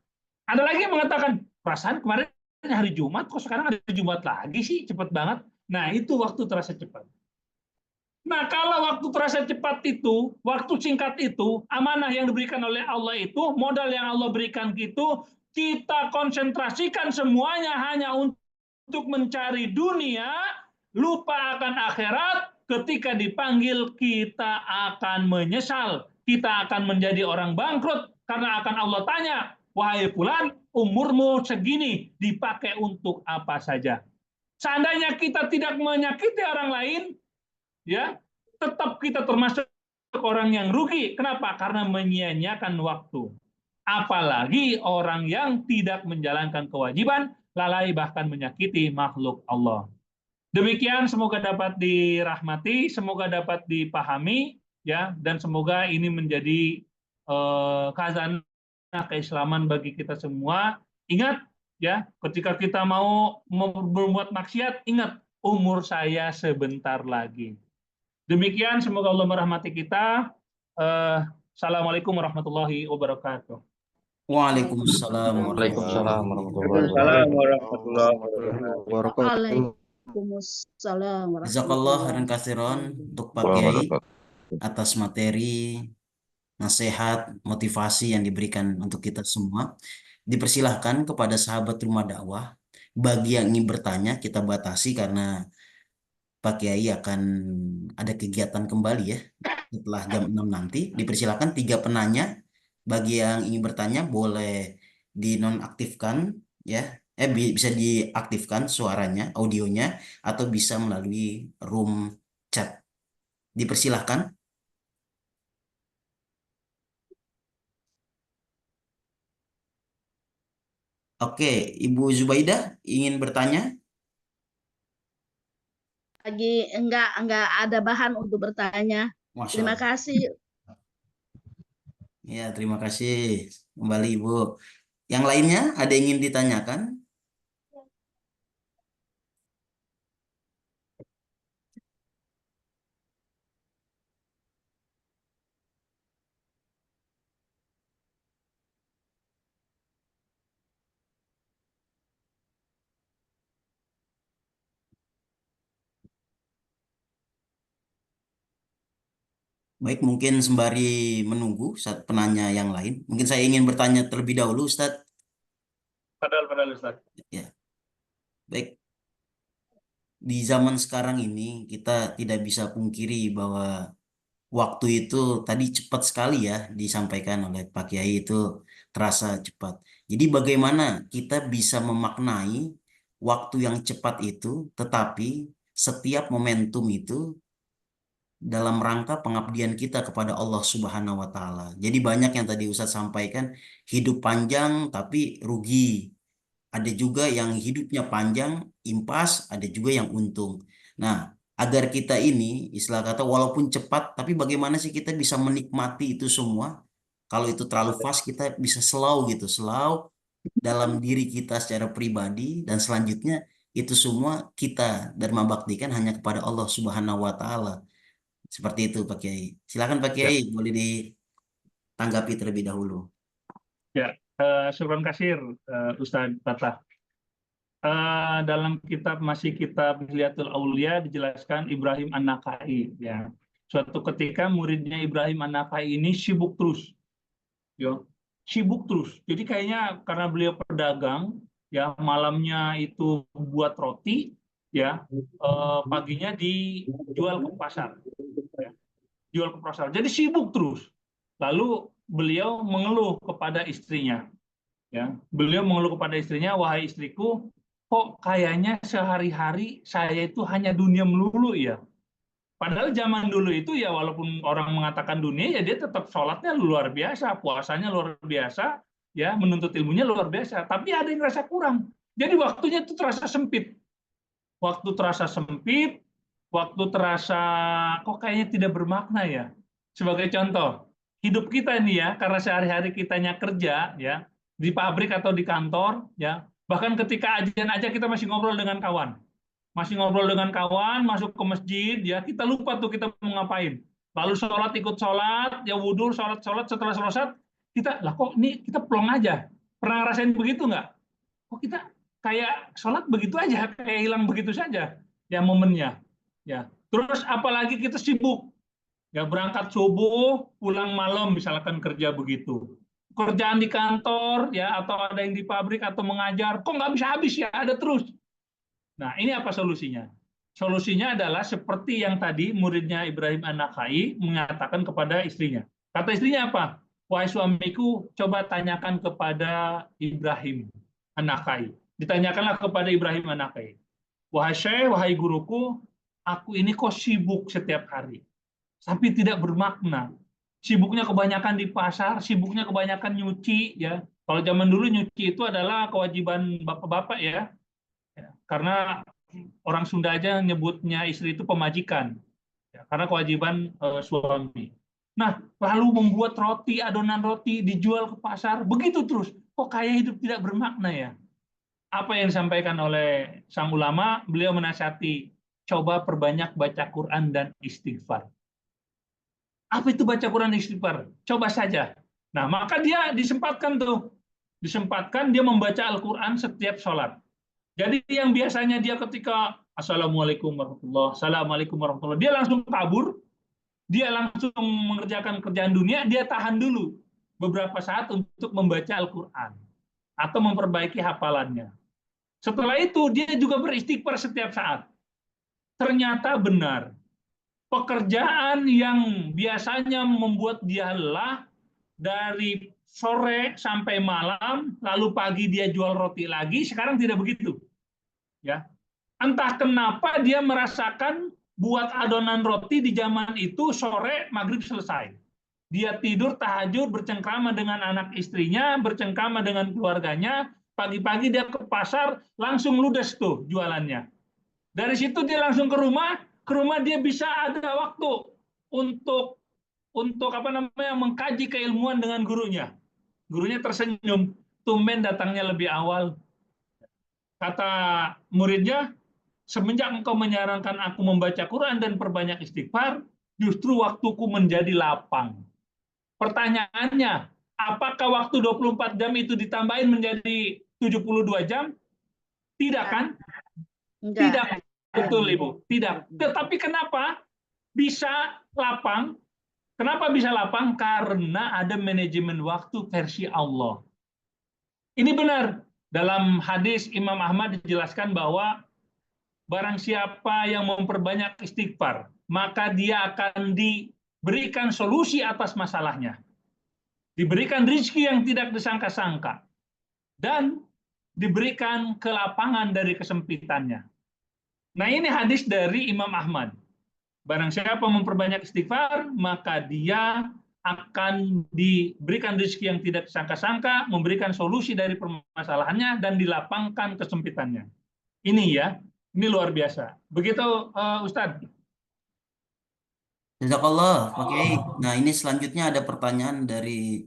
Ada lagi yang mengatakan, perasaan kemarin hari Jumat, kok sekarang ada Jumat lagi sih, cepat banget. Nah itu waktu terasa cepat. Nah, kalau waktu terasa cepat itu, waktu singkat itu, amanah yang diberikan oleh Allah itu, modal yang Allah berikan itu, kita konsentrasikan semuanya hanya untuk mencari dunia, lupa akan akhirat, ketika dipanggil kita akan menyesal, kita akan menjadi orang bangkrut, karena akan Allah tanya, wahai fulan, umurmu segini, dipakai untuk apa saja? Seandainya kita tidak menyakiti orang lain, ya tetap kita termasuk orang yang rugi. Kenapa? Karena menyia-nyiakan waktu. Apalagi orang yang tidak menjalankan kewajiban, lalai bahkan menyakiti makhluk Allah. Demikian, semoga dapat dirahmati, semoga dapat dipahami, ya, dan semoga ini menjadi khazanah keislaman bagi kita semua. Ingat, ya, ketika kita mau berbuat maksiat, ingat umur saya sebentar lagi. Demikian, semoga Allah merahmati kita. Assalamualaikum warahmatullahi wabarakatuh. Waalaikumsalam Waalaikumsalam warahmatullahi Waalaikumsalam wabarakatuh. warahmatullahi wabarakatuh. Waalaikumsalam Jazakallah khairan warahmatullahi katsiran wabarakatuh. untuk Pak Kiai Wabarakatuh. atas materi, nasihat, motivasi yang diberikan untuk kita semua. Dipersilahkan kepada sahabat rumah dakwah, bagi yang ingin bertanya kita batasi karena Pak Kiai akan ada kegiatan kembali ya setelah jam 6 nanti. Dipersilahkan 3 penanya, bagi yang ingin bertanya boleh dinonaktifkan ya, bisa diaktifkan suaranya, audionya, atau bisa melalui room chat. Dipersilahkan. Oke, Ibu Zubaidah ingin bertanya? Lagi enggak ada bahan untuk bertanya. Masya Terima Allah. kasih. Ya, terima kasih kembali Ibu. Yang lainnya ada yang ingin ditanyakan? Baik, mungkin sembari menunggu saat penanya yang lain, mungkin saya ingin bertanya terlebih dahulu, Ustadz. Padahal Ustaz. Ya, baik. Di zaman sekarang ini kita tidak bisa pungkiri bahwa waktu itu tadi cepat sekali ya disampaikan oleh Pak Kiai itu terasa cepat. Jadi bagaimana kita bisa memaknai waktu yang cepat itu, tetapi setiap momentum itu dalam rangka pengabdian kita kepada Allah Subhanahu wa taala. Jadi banyak yang tadi Ustadz sampaikan, hidup panjang tapi rugi. Ada juga yang hidupnya panjang, impas, ada juga yang untung. Nah, agar kita ini, istilah kata, walaupun cepat, tapi bagaimana sih kita bisa menikmati itu semua? Kalau itu terlalu fast, kita bisa slow gitu, slow dalam diri kita secara pribadi, dan selanjutnya itu semua kita dharma baktikan hanya kepada Allah Subhanahu wa Ta'ala. Seperti itu, Pak Kiai. Silakan, Pak Ya, Kiai, boleh ditanggapi terlebih dahulu. ya. Syukran kasir Ustaz Fatah. Dalam kitab Hilyatul Aulia dijelaskan Ibrahim An-Nakhai, ya. Suatu ketika muridnya Ibrahim An-Nakhai ini sibuk terus, ya. Sibuk terus. Jadi kayaknya karena beliau pedagang, ya, malamnya itu buat roti, ya, paginya dijual ke pasar, ya. Jual ke pasar. Jadi sibuk terus. Lalu beliau mengeluh kepada istrinya, ya. Beliau mengeluh kepada istrinya, wahai istriku, kok kayaknya sehari-hari saya itu hanya dunia melulu ya. Padahal zaman dulu itu ya walaupun orang mengatakan dunia ya dia tetap sholatnya luar biasa, puasanya luar biasa, ya menuntut ilmunya luar biasa. Tapi ada yang rasa kurang. Jadi waktunya itu terasa sempit. Waktu terasa sempit, waktu terasa kok kayaknya tidak bermakna ya. Sebagai contoh, hidup kita ini ya, karena sehari-hari kitanya kerja ya, di pabrik atau di kantor ya, bahkan ketika ajian aja kita masih ngobrol dengan kawan. Masih ngobrol dengan kawan, masuk ke masjid ya, kita lupa tuh kita mau ngapain. Lalu sholat ikut sholat, ya wudhu, sholat, setelah sholat, kita, lah kok ini kita plong aja. Pernah ngerasain begitu nggak? Kok kita kayak sholat begitu aja, kayak hilang begitu saja ya momennya. Ya, terus apalagi kita sibuk, ya berangkat subuh, pulang malam misalkan kerja begitu. Kerjaan di kantor ya atau ada yang di pabrik atau mengajar, kok nggak bisa habis ya, ada terus. Nah, ini apa solusinya? Solusinya adalah seperti yang tadi muridnya Ibrahim An-Nakhai mengatakan kepada istrinya. Kata istrinya apa? Wahai suamiku, coba tanyakan kepada Ibrahim An-Nakhai. Ditanyakanlah kepada Ibrahim An-Nakhai. Wahai Syekh, wahai guruku, aku ini kok sibuk setiap hari. Tapi tidak bermakna. Sibuknya kebanyakan di pasar, sibuknya kebanyakan nyuci. Ya. Kalau zaman dulu nyuci itu adalah kewajiban bapak-bapak ya. Karena orang Sunda aja nyebutnya istri itu pemajikan, ya, karena kewajiban suami. Nah, lalu membuat roti, adonan roti dijual ke pasar, begitu terus. Kok kayak hidup tidak bermakna ya? Apa yang disampaikan oleh sang ulama, beliau menasihati, coba perbanyak baca Quran dan istighfar. Apa itu baca Quran dan istighfar? Coba saja. Nah, maka dia disempatkan dia membaca Al-Quran setiap sholat. Jadi yang biasanya dia ketika Assalamualaikum warahmatullahi wabarakatuh, Assalamualaikum warahmatullahi wabarakatuh, dia langsung kabur, dia langsung mengerjakan kerjaan dunia, dia tahan dulu beberapa saat untuk membaca Al-Quran atau memperbaiki hafalannya. Setelah itu dia juga beristighfar setiap saat. Ternyata benar, pekerjaan yang biasanya membuat dia lelah dari sore sampai malam, lalu pagi dia jual roti lagi, sekarang tidak begitu. Ya, entah kenapa dia merasakan buat adonan roti di zaman itu sore maghrib selesai. Dia tidur tahajud bercengkrama dengan anak istrinya, bercengkrama dengan keluarganya. Pagi-pagi dia ke pasar langsung ludes tuh jualannya. Dari situ dia langsung ke rumah dia bisa ada waktu untuk untuk mengkaji keilmuan dengan gurunya. Gurunya tersenyum, tumben datangnya lebih awal. Kata muridnya, semenjak engkau menyarankan aku membaca Quran dan perbanyak istighfar, justru waktuku menjadi lapang. Pertanyaannya, apakah waktu 24 jam itu ditambahin menjadi 72 jam? Tidak kan? Enggak. Tidak, betul Ibu. Tidak. Tetapi kenapa bisa lapang? Kenapa bisa lapang? Karena ada manajemen waktu versi Allah. Ini benar. Dalam hadis Imam Ahmad dijelaskan bahwa barang siapa yang memperbanyak istighfar, maka dia akan diberikan solusi atas masalahnya. Diberikan rezeki yang tidak disangka-sangka. Dan diberikan kelapangan dari kesempitannya. Nah, ini hadis dari Imam Ahmad. Barang siapa memperbanyak istighfar, maka dia akan diberikan rezeki yang tidak disangka-sangka, memberikan solusi dari permasalahannya, dan dilapangkan kesempitannya. Ini ya, ini luar biasa. Begitu Ustadz. Jazakallah, Pak Kiai. Nah, ini selanjutnya ada pertanyaan dari,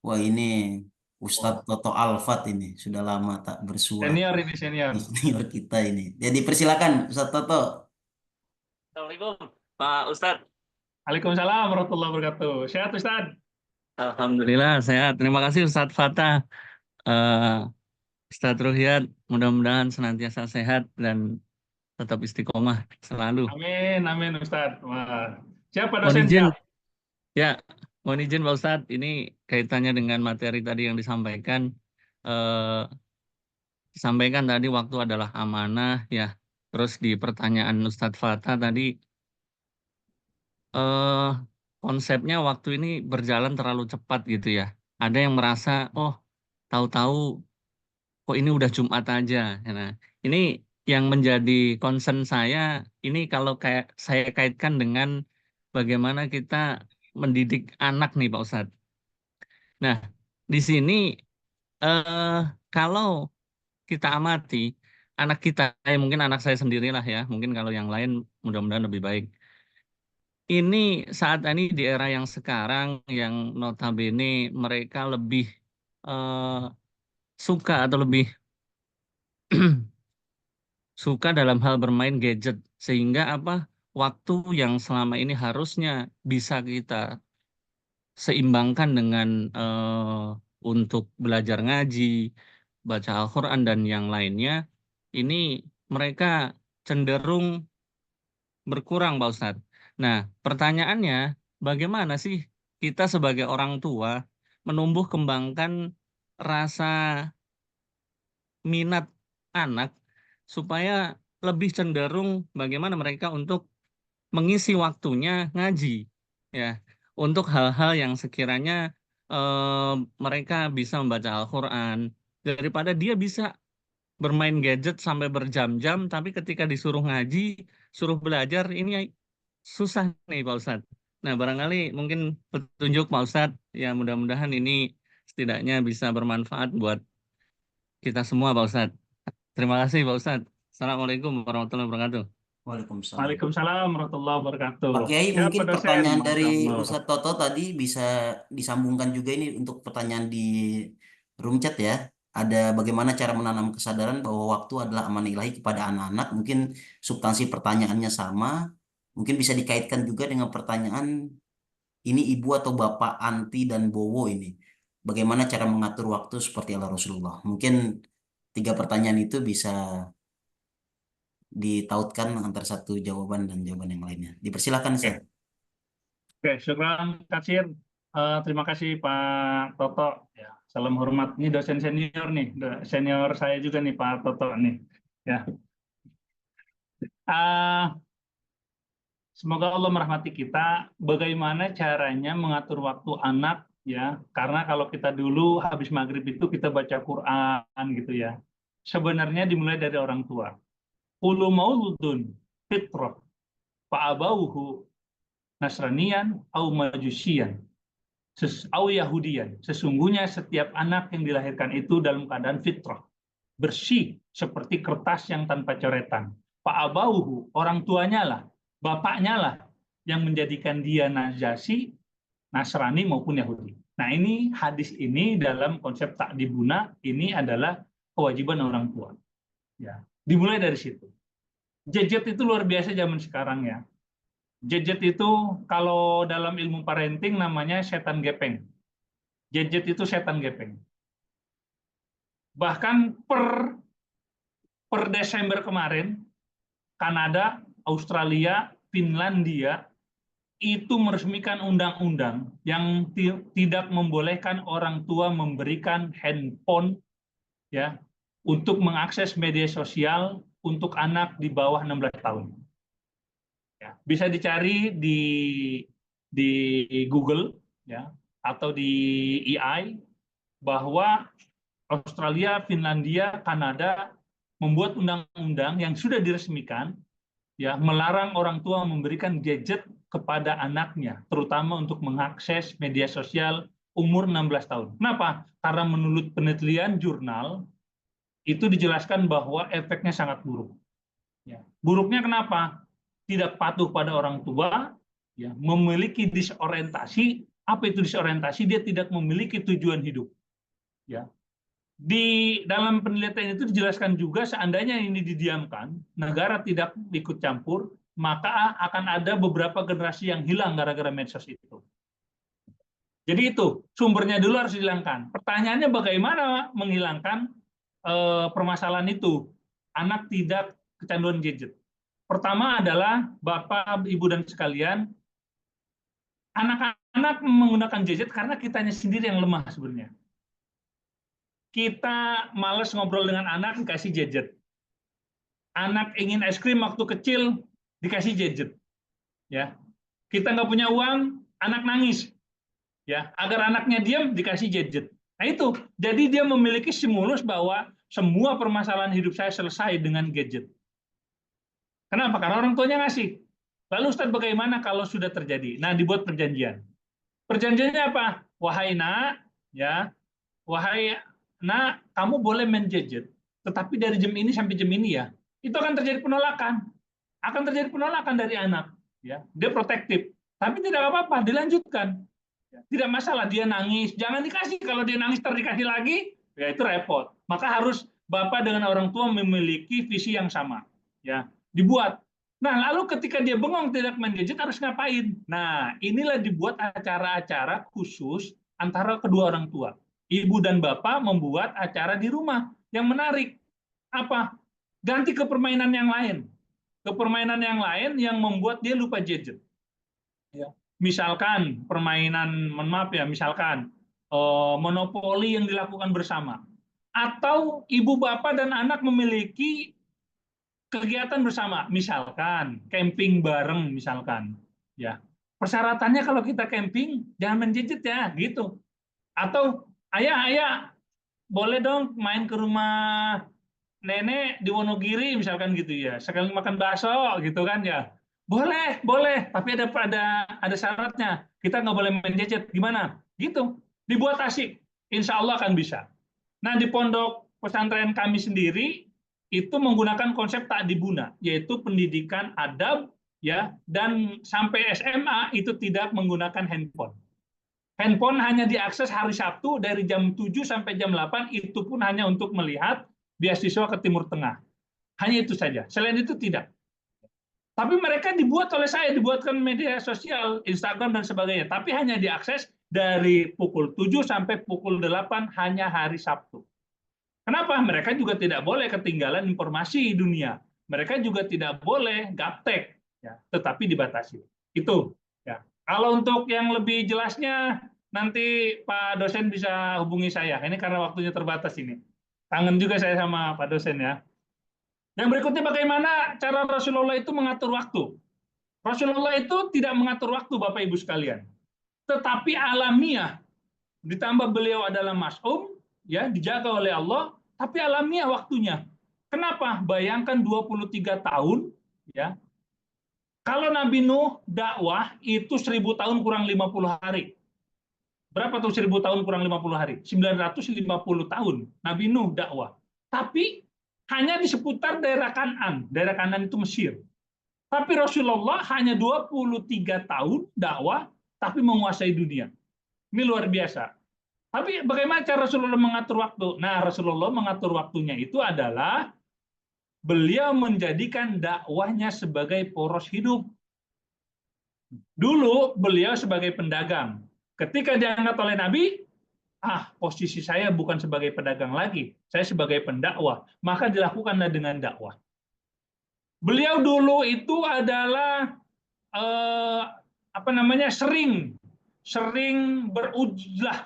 wah ini Ustadz Toto Alfat ini. Sudah lama tak bersua. Senior ini, senior. Senior kita ini. Jadi persilakan Ustadz Toto. Assalamualaikum Pak Ustadz. Waalaikumsalam warahmatullahi wabarakatuh. Sehat Ustadz? Alhamdulillah sehat. Terima kasih Ustadz Fatah. Ustadz Ruhyat, mudah-mudahan senantiasa sehat dan tetap istiqomah selalu. Amin, amin Ustadz. Wah. Siapa Mohon izin, dosennya? ya, mohon izin Pak Ustadz, ini kaitannya dengan materi tadi yang disampaikan. Disampaikan tadi waktu adalah amanah, ya. Terus di pertanyaan Ustadz Fatah tadi, konsepnya waktu ini berjalan terlalu cepat gitu ya. Ada yang merasa, oh, tahu-tahu kok ini udah Jumat aja. Nah, ini yang menjadi concern saya, ini kalau kayak saya kaitkan dengan bagaimana kita mendidik anak nih Pak Ustadz. Nah, di sini kalau kita amati, anak kita, mungkin anak saya sendirilah ya, mungkin kalau yang lain mudah-mudahan lebih baik. Ini saat ini di era yang sekarang, yang notabene mereka lebih suka atau lebih suka dalam hal bermain gadget, sehingga waktu yang selama ini harusnya bisa kita seimbangkan dengan untuk belajar ngaji, baca Al-Quran dan yang lainnya, ini mereka cenderung berkurang Pak Ustadz. Nah, pertanyaannya, bagaimana sih kita sebagai orang tua menumbuh kembangkan rasa minat anak supaya lebih cenderung bagaimana mereka untuk mengisi waktunya ngaji, ya, untuk hal-hal yang sekiranya mereka bisa membaca Al-Quran, daripada dia bisa bermain gadget sampai berjam-jam, tapi ketika disuruh ngaji, suruh belajar, ini susah nih Pak Ustadz. Nah, barangkali mungkin petunjuk Pak Ustadz, ya mudah-mudahan ini setidaknya bisa bermanfaat buat kita semua Pak Ustadz. Terima kasih Pak Ustadz. Assalamualaikum warahmatullahi wabarakatuh. Waalaikumsalam. Waalaikumsalam warahmatullahi wabarakatuh. Pak Kiai, Siapa mungkin dosen? pertanyaan Masya dari Allah. Ustadz Toto tadi bisa disambungkan juga ini untuk pertanyaan di room chat ya. Ada bagaimana cara menanam kesadaran bahwa waktu adalah amanah ilahi kepada anak-anak. Mungkin substansi pertanyaannya sama. Mungkin bisa dikaitkan juga dengan pertanyaan ini ibu atau bapak, anti dan bowo ini. Bagaimana cara mengatur waktu seperti ala Rasulullah. Mungkin 3 pertanyaan itu bisa ditautkan antara satu jawaban dan jawaban yang lainnya. Dipersilakan, Ustaz. Oke, syukran kasir. Terima kasih Pak Toto. Ya, salam hormat. Ini dosen senior nih, senior saya juga nih Pak Toto nih. Ya. Semoga Allah merahmati kita. Bagaimana caranya mengatur waktu anak, ya? Karena kalau kita dulu habis maghrib itu kita baca Quran gitu ya. Sebenarnya dimulai dari orang tua. Kullu mauludun fitrah fa'abauhu nasranian au majusian au yahudian. Sesungguhnya setiap anak yang dilahirkan itu dalam keadaan fitrah, bersih seperti kertas yang tanpa coretan. Fa'abauhu, orang tuanya lah, bapaknya lah yang menjadikan dia najasi Nasrani maupun Yahudi. Nah, ini hadis ini dalam konsep ta'dibuna ini adalah kewajiban orang tua. Ya, dimulai dari situ. Gadget itu luar biasa zaman sekarang ya. Gadget itu kalau dalam ilmu parenting namanya setan gepeng. Gadget itu setan gepeng. Bahkan per Desember kemarin, Kanada, Australia, Finlandia itu meresmikan undang-undang yang tidak membolehkan orang tua memberikan handphone ya untuk mengakses media sosial untuk anak di bawah 16 tahun. Ya, bisa dicari di Google ya atau di AI bahwa Australia, Finlandia, Kanada membuat undang-undang yang sudah diresmikan ya melarang orang tua memberikan gadget kepada anaknya, terutama untuk mengakses media sosial umur 16 tahun. Kenapa? Karena menurut penelitian jurnal itu dijelaskan bahwa efeknya sangat buruk. Ya. Buruknya kenapa? Tidak patuh pada orang tua, ya, memiliki disorientasi. Apa itu disorientasi? Dia tidak memiliki tujuan hidup. Ya. Di dalam penelitian itu dijelaskan juga seandainya ini didiamkan, negara tidak ikut campur, maka akan ada beberapa generasi yang hilang gara-gara medsos itu. Jadi itu sumbernya dulu harus dihilangkan. Pertanyaannya bagaimana menghilangkan permasalahan itu? Anak tidak kecanduan gadget. Pertama adalah Bapak, Ibu dan sekalian, anak-anak menggunakan gadget karena kitanya sendiri yang lemah sebenarnya. Kita malas ngobrol dengan anak, dikasih gadget. Anak ingin es krim waktu kecil, dikasih gadget. Ya, kita nggak punya uang, anak nangis. Ya, agar anaknya diam, dikasih gadget. Nah itu, jadi dia memiliki stimulus bahwa semua permasalahan hidup saya selesai dengan gadget. Kenapa? Karena orang tuanya ngasih. Lalu Ustadz bagaimana kalau sudah terjadi? Nah, dibuat perjanjian. Perjanjiannya apa? Wahai nak, ya, wahai nak, kamu boleh main gadget, tetapi dari jam ini sampai jam ini ya. Itu akan terjadi penolakan. Akan terjadi penolakan dari anak. Ya, dia protektif. Tapi tidak apa-apa, dilanjutkan. Tidak masalah, dia nangis. Jangan dikasih. Kalau dia nangis, dikasih lagi, ya itu repot. Maka harus Bapak dengan orang tua memiliki visi yang sama. Ya, dibuat. Nah, lalu ketika dia bengong tidak main gadget, harus ngapain? Nah, inilah dibuat acara-acara khusus antara kedua orang tua. Ibu dan bapak membuat acara di rumah yang menarik. Apa? Ganti ke permainan yang lain. Ke permainan yang lain yang membuat dia lupa gadget. Ya. Misalkan permainan, maaf ya, misalkan monopoli yang dilakukan bersama. Atau ibu bapak dan anak memiliki kegiatan bersama. Misalkan camping bareng misalkan. Ya. Persyaratannya kalau kita camping jangan main gadget ya, gitu. Atau ayah, boleh dong main ke rumah nenek di Wonogiri misalkan gitu ya. Sekali makan bakso gitu kan ya. Boleh, tapi ada syaratnya. Kita nggak boleh main gadget. Gimana? Gitu. Dibuat asik. Insya Allah akan bisa. Nah, di pondok pesantren kami sendiri itu menggunakan konsep ta'dibuna, yaitu pendidikan adab ya, dan sampai SMA itu tidak menggunakan handphone. Handphone hanya diakses hari Sabtu dari jam 7 sampai jam 8, itu pun hanya untuk melihat beasiswa ke Timur Tengah. Hanya itu saja. Selain itu tidak. Tapi mereka dibuatkan media sosial, Instagram dan sebagainya. Tapi hanya diakses dari pukul 7 sampai pukul 8 hanya hari Sabtu. Kenapa? Mereka juga tidak boleh ketinggalan informasi dunia. Mereka juga tidak boleh gaptek, ya, tetapi dibatasi. Itu. Ya. Kalau untuk yang lebih jelasnya, nanti Pak dosen bisa hubungi saya. Ini karena waktunya terbatas ini. Kangen juga saya sama Pak dosen ya. Yang berikutnya bagaimana cara Rasulullah itu mengatur waktu. Rasulullah itu tidak mengatur waktu Bapak Ibu sekalian. Tetapi alamiah. Ditambah beliau adalah mas'um, ya, dijaga oleh Allah, tapi alamiah waktunya. Kenapa? Bayangkan 23 tahun, ya. Kalau Nabi Nuh dakwah itu 1000 tahun kurang 50 hari. Berapa tuh 1000 tahun kurang 50 hari? 950 tahun Nabi Nuh dakwah. Tapi hanya di seputar daerah Kan'an. Daerah Kan'an itu Mesir. Tapi Rasulullah hanya 23 tahun dakwah, tapi menguasai dunia. Ini luar biasa. Tapi bagaimana cara Rasulullah mengatur waktu? Nah, Rasulullah mengatur waktunya itu adalah beliau menjadikan dakwahnya sebagai poros hidup. Dulu beliau sebagai pedagang. Ketika diangkat oleh Nabi, posisi saya bukan sebagai pedagang lagi, saya sebagai pendakwah. Maka dilakukanlah dengan dakwah. Beliau dulu itu adalah sering berujlah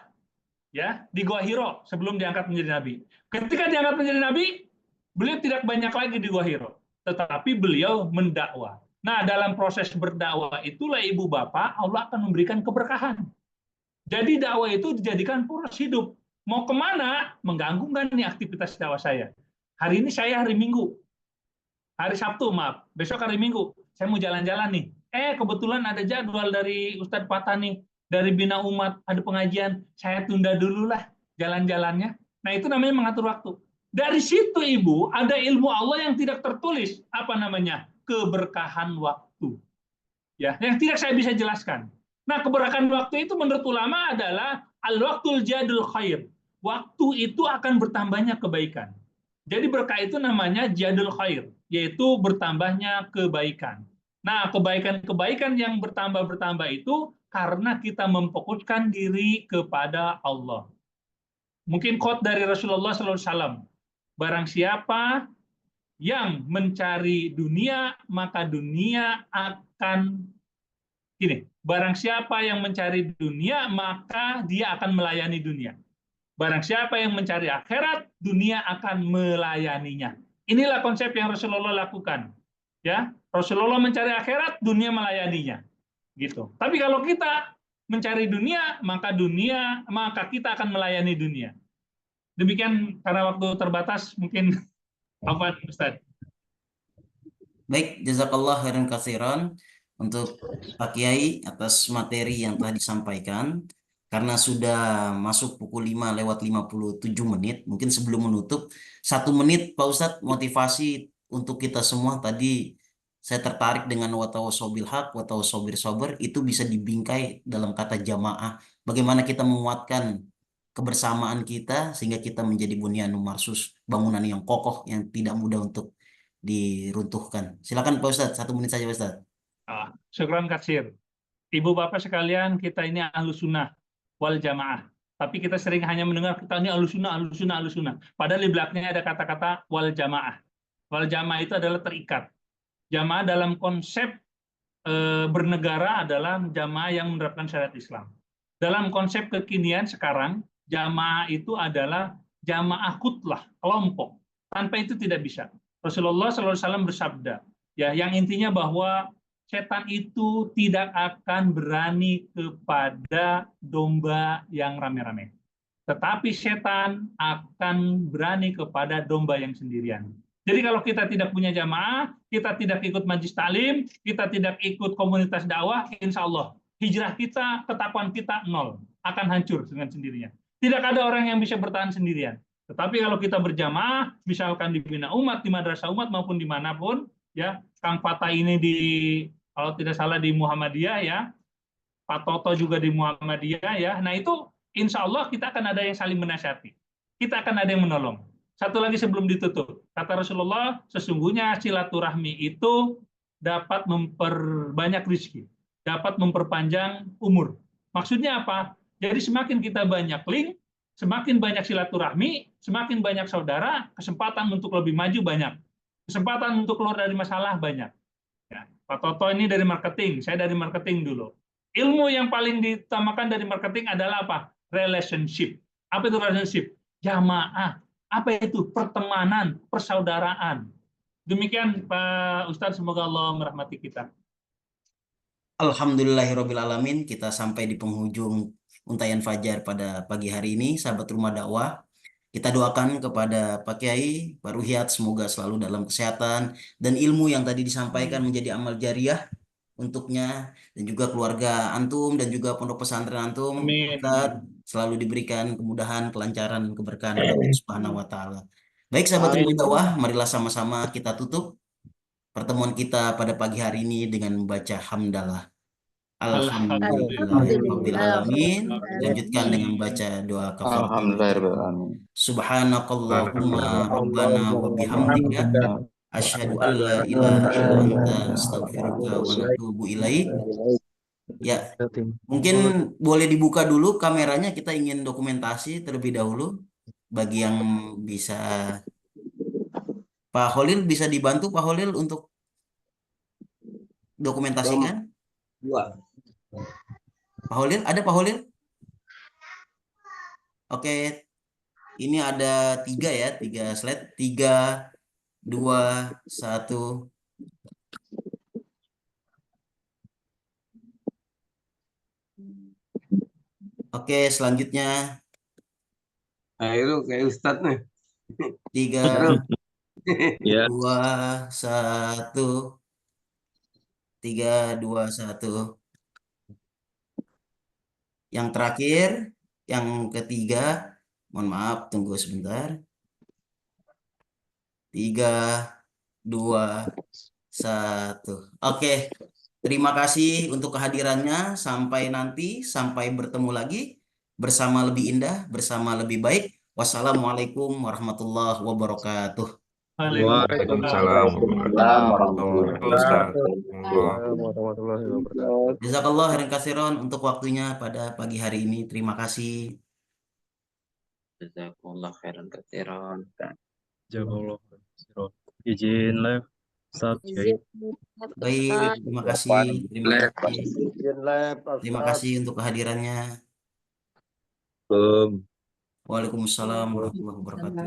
ya di Gua Hiro sebelum diangkat menjadi nabi. Ketika diangkat menjadi nabi, beliau tidak banyak lagi di Gua Hiro, tetapi beliau mendakwah. Nah, dalam proses berdakwah itulah ibu bapak Allah akan memberikan keberkahan. Jadi dakwah itu dijadikan poros hidup. Mau kemana? Mengganggu nggak nih aktivitas dakwah saya? Hari ini saya hari Minggu, hari Sabtu maaf, besok hari Minggu saya mau jalan-jalan nih. Kebetulan ada jadwal dari Ustadz Patah nih, dari Bina Umat, ada pengajian, saya tunda dulu lah jalan-jalannya. Nah, itu namanya mengatur waktu. Dari situ, Ibu, ada ilmu Allah yang tidak tertulis. Apa namanya? Keberkahan waktu. Ya, yang tidak saya bisa jelaskan. Nah, keberkahan waktu itu menurut ulama adalah al-waqtul jadul khair. Waktu itu akan bertambahnya kebaikan. Jadi berkah itu namanya jadul khair, yaitu bertambahnya kebaikan. Nah, kebaikan-kebaikan yang bertambah itu karena kita memfokuskan diri kepada Allah. Mungkin quote dari Rasulullah SAW, barang siapa yang mencari dunia, maka dunia akan barang siapa yang mencari dunia, maka dia akan melayani dunia. Barang siapa yang mencari akhirat, dunia akan melayaninya. Inilah konsep yang Rasulullah lakukan. Ya, Rasulullah mencari akhirat, dunia melayaninya. Gitu. Tapi kalau kita mencari dunia, maka kita akan melayani dunia. Demikian karena waktu terbatas, mungkin apa Ustaz? Baik, jazakallah khairan katsiran untuk Pak Kiai atas materi yang telah disampaikan. Karena sudah masuk pukul 5:57, mungkin sebelum menutup, 1 menit Pak Ustadz, motivasi untuk kita semua. Tadi saya tertarik dengan watawasau bil haq, watawasau bir sabr, itu bisa dibingkai dalam kata jamaah. Bagaimana kita menguatkan kebersamaan kita sehingga kita menjadi bunyanun marsus, bangunan yang kokoh yang tidak mudah untuk diruntuhkan. Silakan Pak Ustadz, 1 menit saja Pak Ustadz. Syukran katsir. Ibu bapak sekalian, kita ini ahlus sunnah wal jamaah. Tapi kita sering hanya mendengar kita ini ahlus sunnah, ahlus sunnah, ahlus sunnah. Padahal di belakangnya ada kata-kata wal jamaah. Wal jamaah itu adalah terikat. Jamaah dalam konsep bernegara adalah jamaah yang menerapkan syariat Islam. Dalam konsep kekinian sekarang, jamaah itu adalah jamaah kutlah, kelompok. Tanpa itu tidak bisa. Rasulullah SAW bersabda, ya, yang intinya bahwa setan itu tidak akan berani kepada domba yang rame-rame. Tetapi setan akan berani kepada domba yang sendirian. Jadi kalau kita tidak punya jamaah, kita tidak ikut majlis taklim, kita tidak ikut komunitas dakwah, insya Allah hijrah kita, ketakwaan kita nol, akan hancur dengan sendirinya. Tidak ada orang yang bisa bertahan sendirian. Tetapi kalau kita berjamaah, misalkan di Bina Umat, di Madrasah Umat maupun dimanapun, ya, Kang Fatah ini kalau tidak salah di Muhammadiyah, ya, Pak Toto juga di Muhammadiyah, ya. Nah itu insya Allah kita akan ada yang saling menasihati, kita akan ada yang menolong. Satu lagi sebelum ditutup, kata Rasulullah, sesungguhnya silaturahmi itu dapat memperbanyak rezeki, dapat memperpanjang umur. Maksudnya apa? Jadi semakin kita banyak link, semakin banyak silaturahmi, semakin banyak saudara, kesempatan untuk lebih maju banyak, kesempatan untuk keluar dari masalah banyak. Ya, Pak Toto ini dari marketing, saya dari marketing dulu. Ilmu yang paling diutamakan dari marketing adalah apa? Relationship. Apa itu relationship? Jamaah. Apa itu? Pertemanan, persaudaraan. Demikian Pak Ustadz, semoga Allah merahmati kita. Alhamdulillahirabbil alamin, kita sampai di penghujung untayan fajar pada pagi hari ini, sahabat rumah dakwah. Kita doakan kepada Pak Kiai, Pak Ruhyat, semoga selalu dalam kesehatan dan ilmu yang tadi disampaikan menjadi amal jariah untuknya dan juga keluarga antum dan juga pondok pesantren antum. Ustaz, selalu diberikan kemudahan, kelancaran, keberkahan oleh Allah Subhanahu wa taala. Baik sahabat rumah dakwah, marilah sama-sama kita tutup pertemuan kita pada pagi hari ini dengan membaca hamdalah. Alhamdulillahirabbil alamin. Alhamdulillah. Lanjutkan dengan baca doa kafaratul Alhamdulillahirabbil majlis. alamin. Subhanakallahumma rabbana wa bihamdika asyhadu an la ilaha illa anta astaghfiruka wa natubu ilaik. Ya, mungkin boleh dibuka dulu kameranya, kita ingin dokumentasi terlebih dahulu. Bagi yang bisa, Pak Holil bisa dibantu Pak Holil untuk dokumentasikan. Pak Holil, ada Pak Holil? Oke, ini ada 3 ya, 3 slide, 3, 2, 1. Oke, selanjutnya Nah, itu kayak Ustadz nih. 3, Ya. 2, 1. 3, 2, 1. Yang terakhir, yang ketiga, mohon maaf, tunggu sebentar. 3, 2, 1. Oke, terima kasih untuk kehadirannya. Sampai nanti, sampai bertemu lagi bersama lebih indah, bersama lebih baik. Wassalamualaikum warahmatullahi wabarakatuh. Waalaikumsalam. warahmatullahi wabarakatuh. Warahmatullahi wabarakatuh. Jazakallah khairan katsiran untuk waktunya pada pagi hari ini. Terima kasih. Jazakumullah khairan katsiran. Jazakallah khairan. Izin live Ustaz Kiai. Baik, terima kasih. Terima kasih. Terima kasih untuk kehadirannya. Waalaikumsalam warahmatullahi wabarakatuh.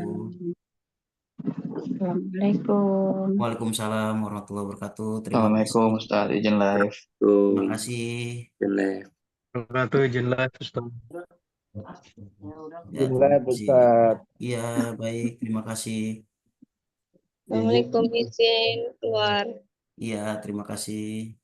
Assalamualaikum. Waalaikumsalam warahmatullahi wabarakatuh. Terima kasih. Assalamualaikum Ustaz, izin live. Terima kasih. Jelek. Wabarakatuh izin live Ustaz. Ya, terima kasih. Iya, baik. Terima kasih. Assalamualaikum, izin keluar. Iya, terima kasih.